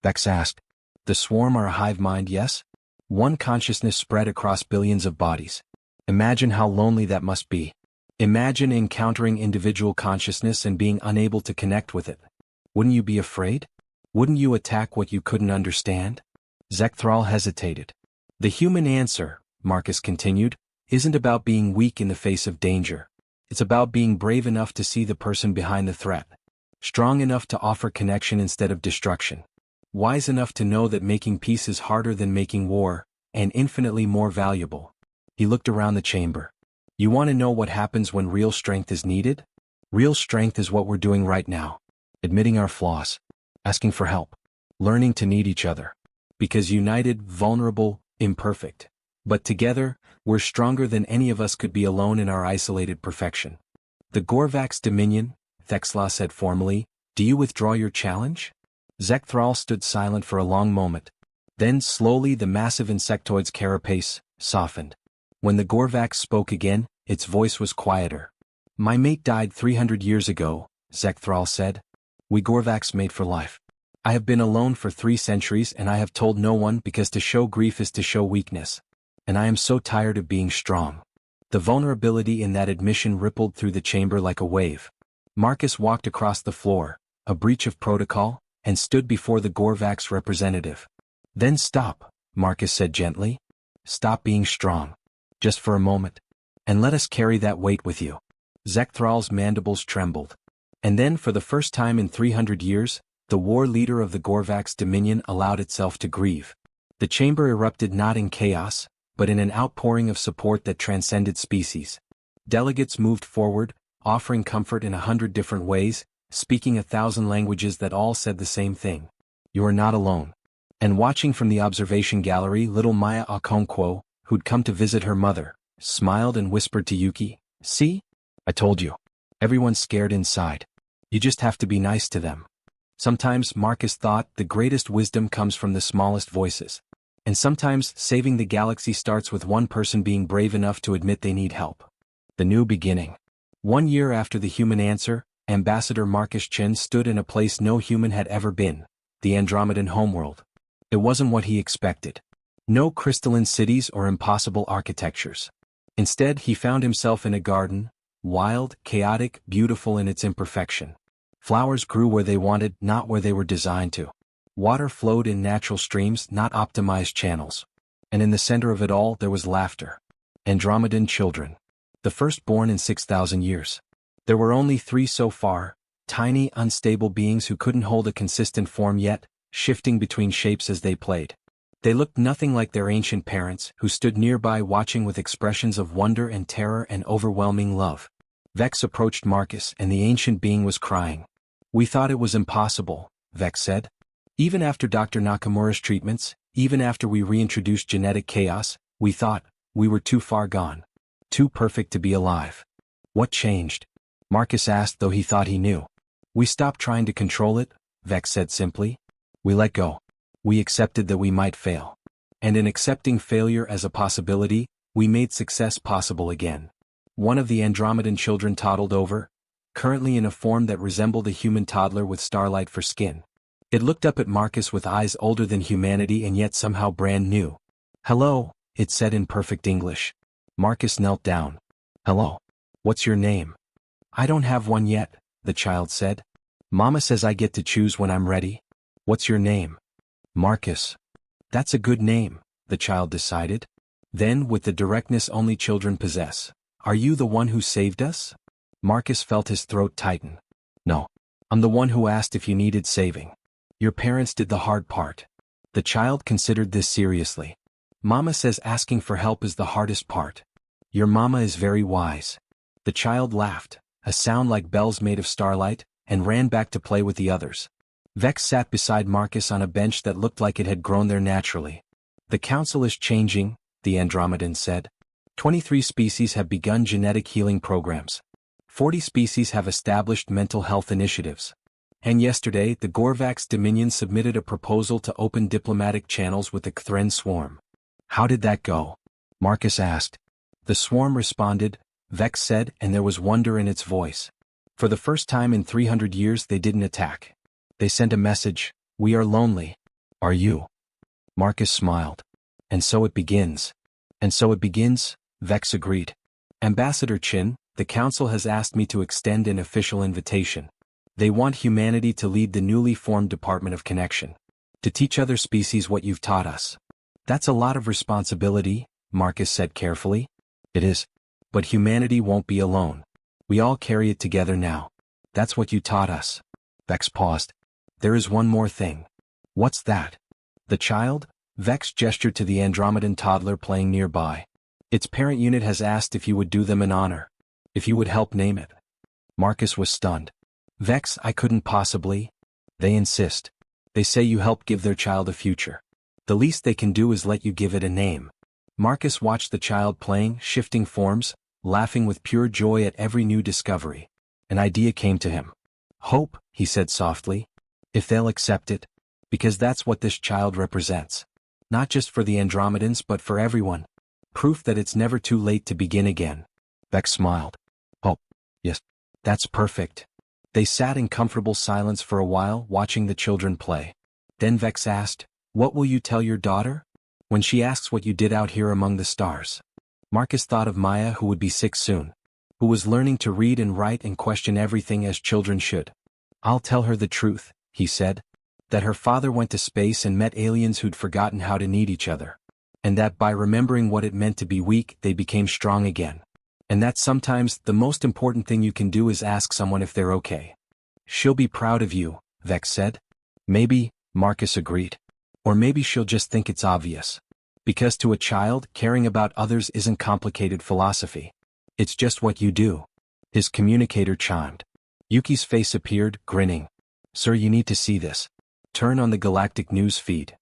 Vex asked. "The swarm are a hive mind, yes? One consciousness spread across billions of bodies. Imagine how lonely that must be. Imagine encountering individual consciousness and being unable to connect with it. Wouldn't you be afraid? Wouldn't you attack what you couldn't understand?" Zekthral hesitated. "The human answer," Marcus continued, "isn't about being weak in the face of danger. It's about being brave enough to see the person behind the threat. Strong enough to offer connection instead of destruction. Wise enough to know that making peace is harder than making war, and infinitely more valuable." He looked around the chamber. "You want to know what happens when real strength is needed? Real strength is what we're doing right now. Admitting our flaws. Asking for help. Learning to need each other. Because united, vulnerable, imperfect. But together, we're stronger than any of us could be alone in our isolated perfection." "The Gorvax Dominion," Thexla said formally, "do you withdraw your challenge?" Zekthral stood silent for a long moment. Then slowly the massive insectoid's carapace softened. When the Gorvax spoke again, its voice was quieter. "My mate died 300 years ago," Zekthral said. "We Gorvax mate for life. I have been alone for 3 centuries and I have told no one because to show grief is to show weakness. And I am so tired of being strong." The vulnerability in that admission rippled through the chamber like a wave. Marcus walked across the floor, a breach of protocol, and stood before the Gorvax representative. "Then stop," Marcus said gently. "Stop being strong. Just for a moment. And let us carry that weight with you." Zekthral's mandibles trembled. And then for the first time in 300 years, the war leader of the Gorvax Dominion allowed itself to grieve. The chamber erupted not in chaos, but in an outpouring of support that transcended species. Delegates moved forward, offering comfort in 100 different ways, speaking 1,000 languages that all said the same thing. "You are not alone." And watching from the observation gallery, little Maya Okonkwo, who'd come to visit her mother, smiled and whispered to Yuki, "See? I told you. Everyone's scared inside. You just have to be nice to them." Sometimes, Marcus thought, the greatest wisdom comes from the smallest voices. And sometimes, saving the galaxy starts with one person being brave enough to admit they need help. The new beginning. 1 year after the human answer, Ambassador Marcus Chen stood in a place no human had ever been, the Andromedan homeworld. It wasn't what he expected. No crystalline cities or impossible architectures. Instead, he found himself in a garden, wild, chaotic, beautiful in its imperfection. Flowers grew where they wanted, not where they were designed to. Water flowed in natural streams, not optimized channels. And in the center of it all, there was laughter. Andromedan children. The first born in 6,000 years. There were only 3 so far, tiny, unstable beings who couldn't hold a consistent form yet, shifting between shapes as they played. They looked nothing like their ancient parents, who stood nearby watching with expressions of wonder and terror and overwhelming love. Vex approached Marcus and the ancient being was crying. "We thought it was impossible," Vex said. "Even after Dr. Nakamura's treatments, even after we reintroduced genetic chaos, we thought we were too far gone. Too perfect to be alive." "What changed?" Marcus asked, though he thought he knew. "We stopped trying to control it," Vex said simply. "We let go. We accepted that we might fail. And in accepting failure as a possibility, we made success possible again." One of the Andromedan children toddled over, currently in a form that resembled a human toddler with starlight for skin. It looked up at Marcus with eyes older than humanity and yet somehow brand new. "Hello," it said in perfect English. Marcus knelt down. "Hello." What's your name? I don't have one yet, the child said. Mama says I get to choose when I'm ready. What's your name? Marcus. That's a good name, the child decided. Then, with the directness only children possess, are you the one who saved us? Marcus felt his throat tighten. No. I'm the one who asked if you needed saving. Your parents did the hard part. The child considered this seriously. Mama says asking for help is the hardest part. Your mama is very wise. The child laughed, a sound like bells made of starlight, and ran back to play with the others. Vex sat beside Marcus on a bench that looked like it had grown there naturally. The council is changing, the Andromedan said. 23 species have begun genetic healing programs. 40 species have established mental health initiatives. And yesterday, the Gorvax Dominion submitted a proposal to open diplomatic channels with the Cthren swarm. How did that go? Marcus asked. The swarm responded, Vex said, and there was wonder in its voice. For the first time in 300 years they didn't attack. They sent a message, we are lonely. Are you? Marcus smiled. And so it begins. And so it begins, Vex agreed. Ambassador Chin, the council has asked me to extend an official invitation. They want humanity to lead the newly formed Department of Connection. To teach other species what you've taught us. That's a lot of responsibility, Marcus said carefully. It is. But humanity won't be alone. We all carry it together now. That's what you taught us. Vex paused. There is one more thing. What's that? The child? Vex gestured to the Andromedan toddler playing nearby. Its parent unit has asked if you would do them an honor. If you would help name it. Marcus was stunned. Vex, I couldn't possibly. They insist. They say you helped give their child a future. The least they can do is let you give it a name. Marcus watched the child playing, shifting forms, laughing with pure joy at every new discovery. An idea came to him. Hope, he said softly. If they'll accept it. Because that's what this child represents. Not just for the Andromedans but for everyone. Proof that it's never too late to begin again. Vex smiled. Oh, yes, that's perfect. They sat in comfortable silence for a while, watching the children play. Then Vex asked, what will you tell your daughter? When she asks what you did out here among the stars. Marcus thought of Maya, who would be 6 soon. Who was learning to read and write and question everything as children should. I'll tell her the truth, he said. That her father went to space and met aliens who'd forgotten how to need each other. And that by remembering what it meant to be weak, they became strong again. And that sometimes the most important thing you can do is ask someone if they're okay. She'll be proud of you, Vex said. Maybe, Marcus agreed. Or maybe she'll just think it's obvious. Because to a child, caring about others isn't complicated philosophy. It's just what you do. His communicator chimed. Yuki's face appeared, grinning. Sir, you need to see this. Turn on the Galactic news feed.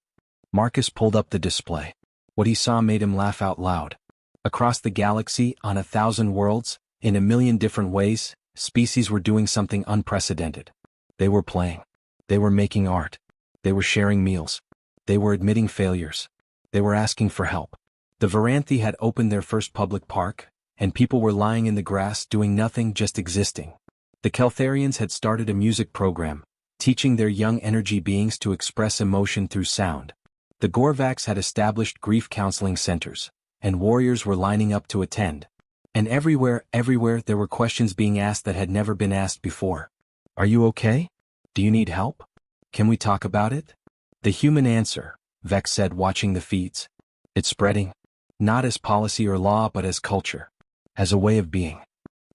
Marcus pulled up the display. What he saw made him laugh out loud. Across the galaxy, on 1,000 worlds, in a million different ways, species were doing something unprecedented. They were playing. They were making art. They were sharing meals. They were admitting failures. They were asking for help. The Varanthi had opened their first public park, and people were lying in the grass doing nothing, just existing. The Keltharians had started a music program, teaching their young energy beings to express emotion through sound. The Gorvax had established grief counseling centers, and warriors were lining up to attend. And everywhere, there were questions being asked that had never been asked before. Are you okay? Do you need help? Can we talk about it? The human answer, Vex said, watching the feeds. It's spreading. Not as policy or law but as culture. As a way of being.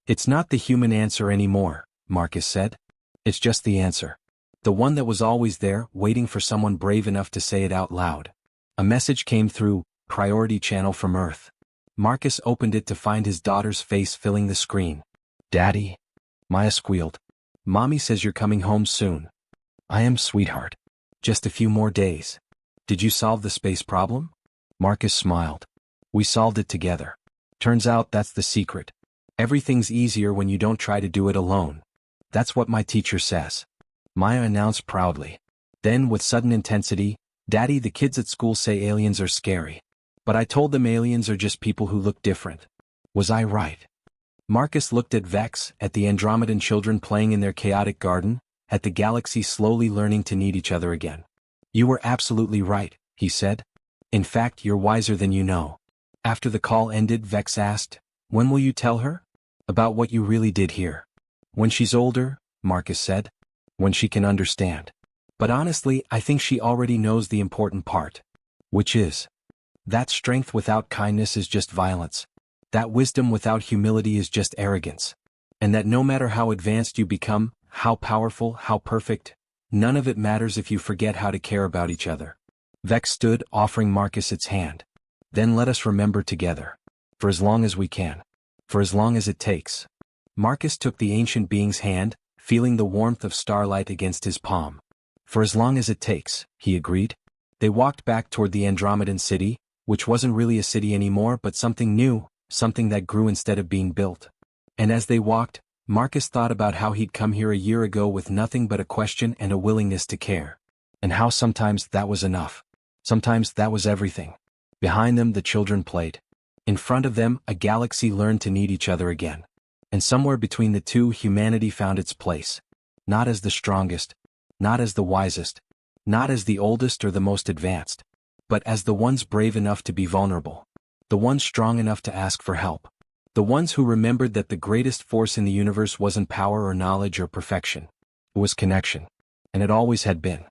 It's not the human answer anymore, Marcus said. It's just the answer. The one that was always there, waiting for someone brave enough to say it out loud. A message came through, Priority Channel from Earth. Marcus opened it to find his daughter's face filling the screen. Daddy? Maya squealed. Mommy says you're coming home soon. I am, sweetheart. Just a few more days. Did you solve the space problem? Marcus smiled. We solved it together. Turns out that's the secret. Everything's easier when you don't try to do it alone. That's what my teacher says. Maya announced proudly. Then, with sudden intensity, Daddy, the kids at school say aliens are scary. But I told them aliens are just people who look different. Was I right? Marcus looked at Vex, at the Andromedan children playing in their chaotic garden, at the galaxy slowly learning to need each other again. You were absolutely right, he said. In fact, you're wiser than you know. After the call ended, Vex asked, when will you tell her? About what you really did here. When she's older, Marcus said. When she can understand. But honestly, I think she already knows the important part. Which is that strength without kindness is just violence. That wisdom without humility is just arrogance. And that no matter how advanced you become, how powerful, how perfect, none of it matters if you forget how to care about each other. Vex stood, offering Marcus its hand. Then let us remember together. For as long as we can. For as long as it takes. Marcus took the ancient being's hand, feeling the warmth of starlight against his palm. For as long as it takes, he agreed. They walked back toward the Andromedan city, which wasn't really a city anymore but something new, something that grew instead of being built. And as they walked, Marcus thought about how he'd come here a year ago with nothing but a question and a willingness to care. And how sometimes that was enough. Sometimes that was everything. Behind them the children played. In front of them a galaxy learned to need each other again. And somewhere between the two humanity found its place. Not as the strongest. Not as the wisest. Not as the oldest or the most advanced. But as the ones brave enough to be vulnerable. The ones strong enough to ask for help. The ones who remembered that the greatest force in the universe wasn't power or knowledge or perfection. It was connection. And it always had been.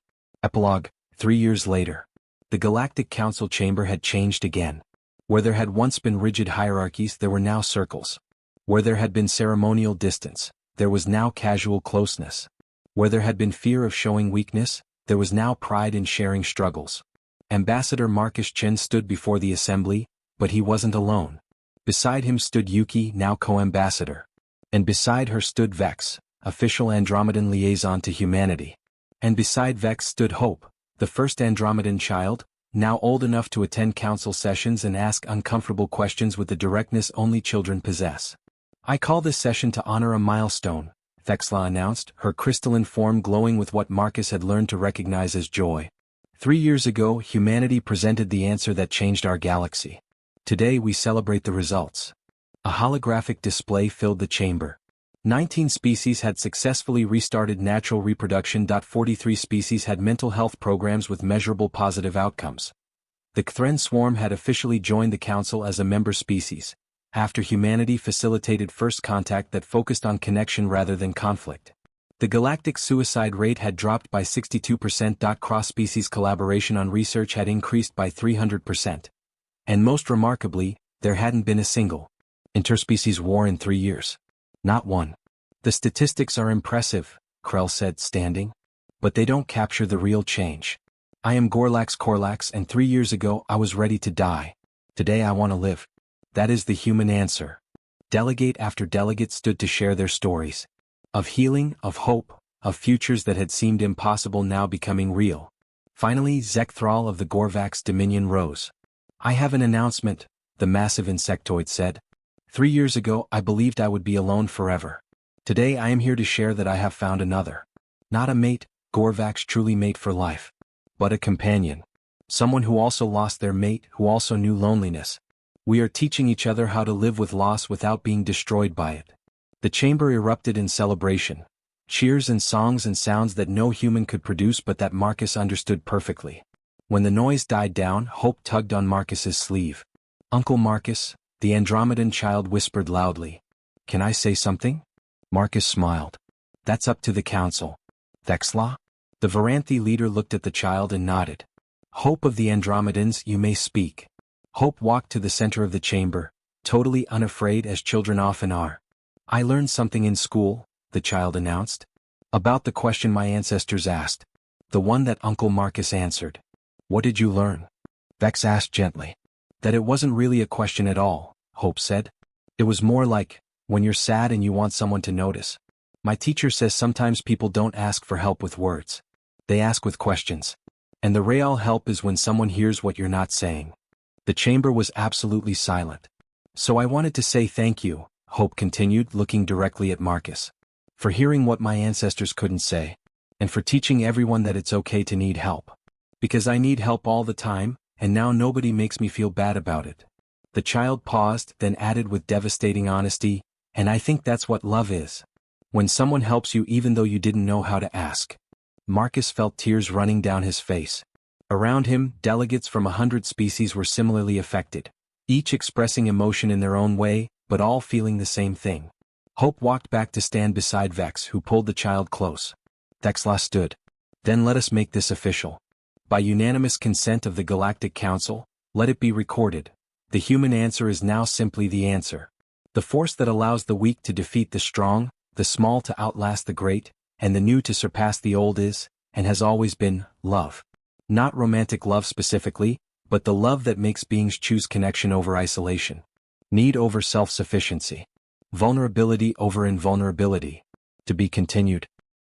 Epilogue, 3 years later. The Galactic Council chamber had changed again. Where there had once been rigid hierarchies, there were now circles. Where there had been ceremonial distance, there was now casual closeness. Where there had been fear of showing weakness, there was now pride in sharing struggles. Ambassador Marcus Chen stood before the assembly, but he wasn't alone. Beside him stood Yuki, now co-ambassador. And beside her stood Vex, official Andromedan liaison to humanity. And beside Vex stood Hope, the first Andromedan child, now old enough to attend council sessions and ask uncomfortable questions with the directness only children possess. I call this session to honor a milestone, Vexla announced, her crystalline form glowing with what Marcus had learned to recognize as joy. 3 years ago, humanity presented the answer that changed our galaxy. Today we celebrate the results. A holographic display filled the chamber. 19 species had successfully restarted natural reproduction. 43 species had mental health programs with measurable positive outcomes. The Kthren swarm had officially joined the council as a member species, after humanity facilitated first contact that focused on connection rather than conflict. The galactic suicide rate had dropped by 62%. Cross-species collaboration on research had increased by 300%. And most remarkably, there hadn't been a single interspecies war in 3 years. Not one. The statistics are impressive, Krell said, standing. But they don't capture the real change. I am Gorlax Korlax, and 3 years ago I was ready to die. Today I want to live. That is the human answer. Delegate after delegate stood to share their stories. Of healing, of hope, of futures that had seemed impossible now becoming real. Finally, Zekthrall of the Gorvax Dominion rose. I have an announcement, the massive insectoid said. 3 years ago I believed I would be alone forever. Today I am here to share that I have found another. Not a mate, Gorvax truly mate for life. But a companion. Someone who also lost their mate, who also knew loneliness. We are teaching each other how to live with loss without being destroyed by it. The chamber erupted in celebration. Cheers and songs and sounds that no human could produce but that Marcus understood perfectly. When the noise died down, Hope tugged on Marcus's sleeve. Uncle Marcus, the Andromedan child whispered loudly. Can I say something? Marcus smiled. That's up to the council. Vexla? The Varanthi leader looked at the child and nodded. Hope of the Andromedans, you may speak. Hope walked to the center of the chamber, totally unafraid as children often are. I learned something in school, the child announced. About the question my ancestors asked. The one that Uncle Marcus answered. What did you learn? Vex asked gently. That it wasn't really a question at all, Hope said. It was more like, when you're sad and you want someone to notice. My teacher says sometimes people don't ask for help with words. They ask with questions. And the real help is when someone hears what you're not saying. The chamber was absolutely silent. So I wanted to say thank you, Hope continued, looking directly at Marcus. For hearing what my ancestors couldn't say. And for teaching everyone that it's okay to need help. Because I need help all the time, and now nobody makes me feel bad about it. The child paused, then added with devastating honesty, and I think that's what love is. When someone helps you even though you didn't know how to ask. Marcus felt tears running down his face. Around him, delegates from 100 species were similarly affected, each expressing emotion in their own way, but all feeling the same thing. Hope walked back to stand beside Vex, who pulled the child close. Thexla stood. Then let us make this official. By unanimous consent of the Galactic Council, let it be recorded. The human answer is now simply the answer. The force that allows the weak to defeat the strong, the small to outlast the great, and the new to surpass the old is, and has always been, love. Not romantic love specifically, but the love that makes beings choose connection over isolation. Need over self-sufficiency. Vulnerability over invulnerability. To be continued.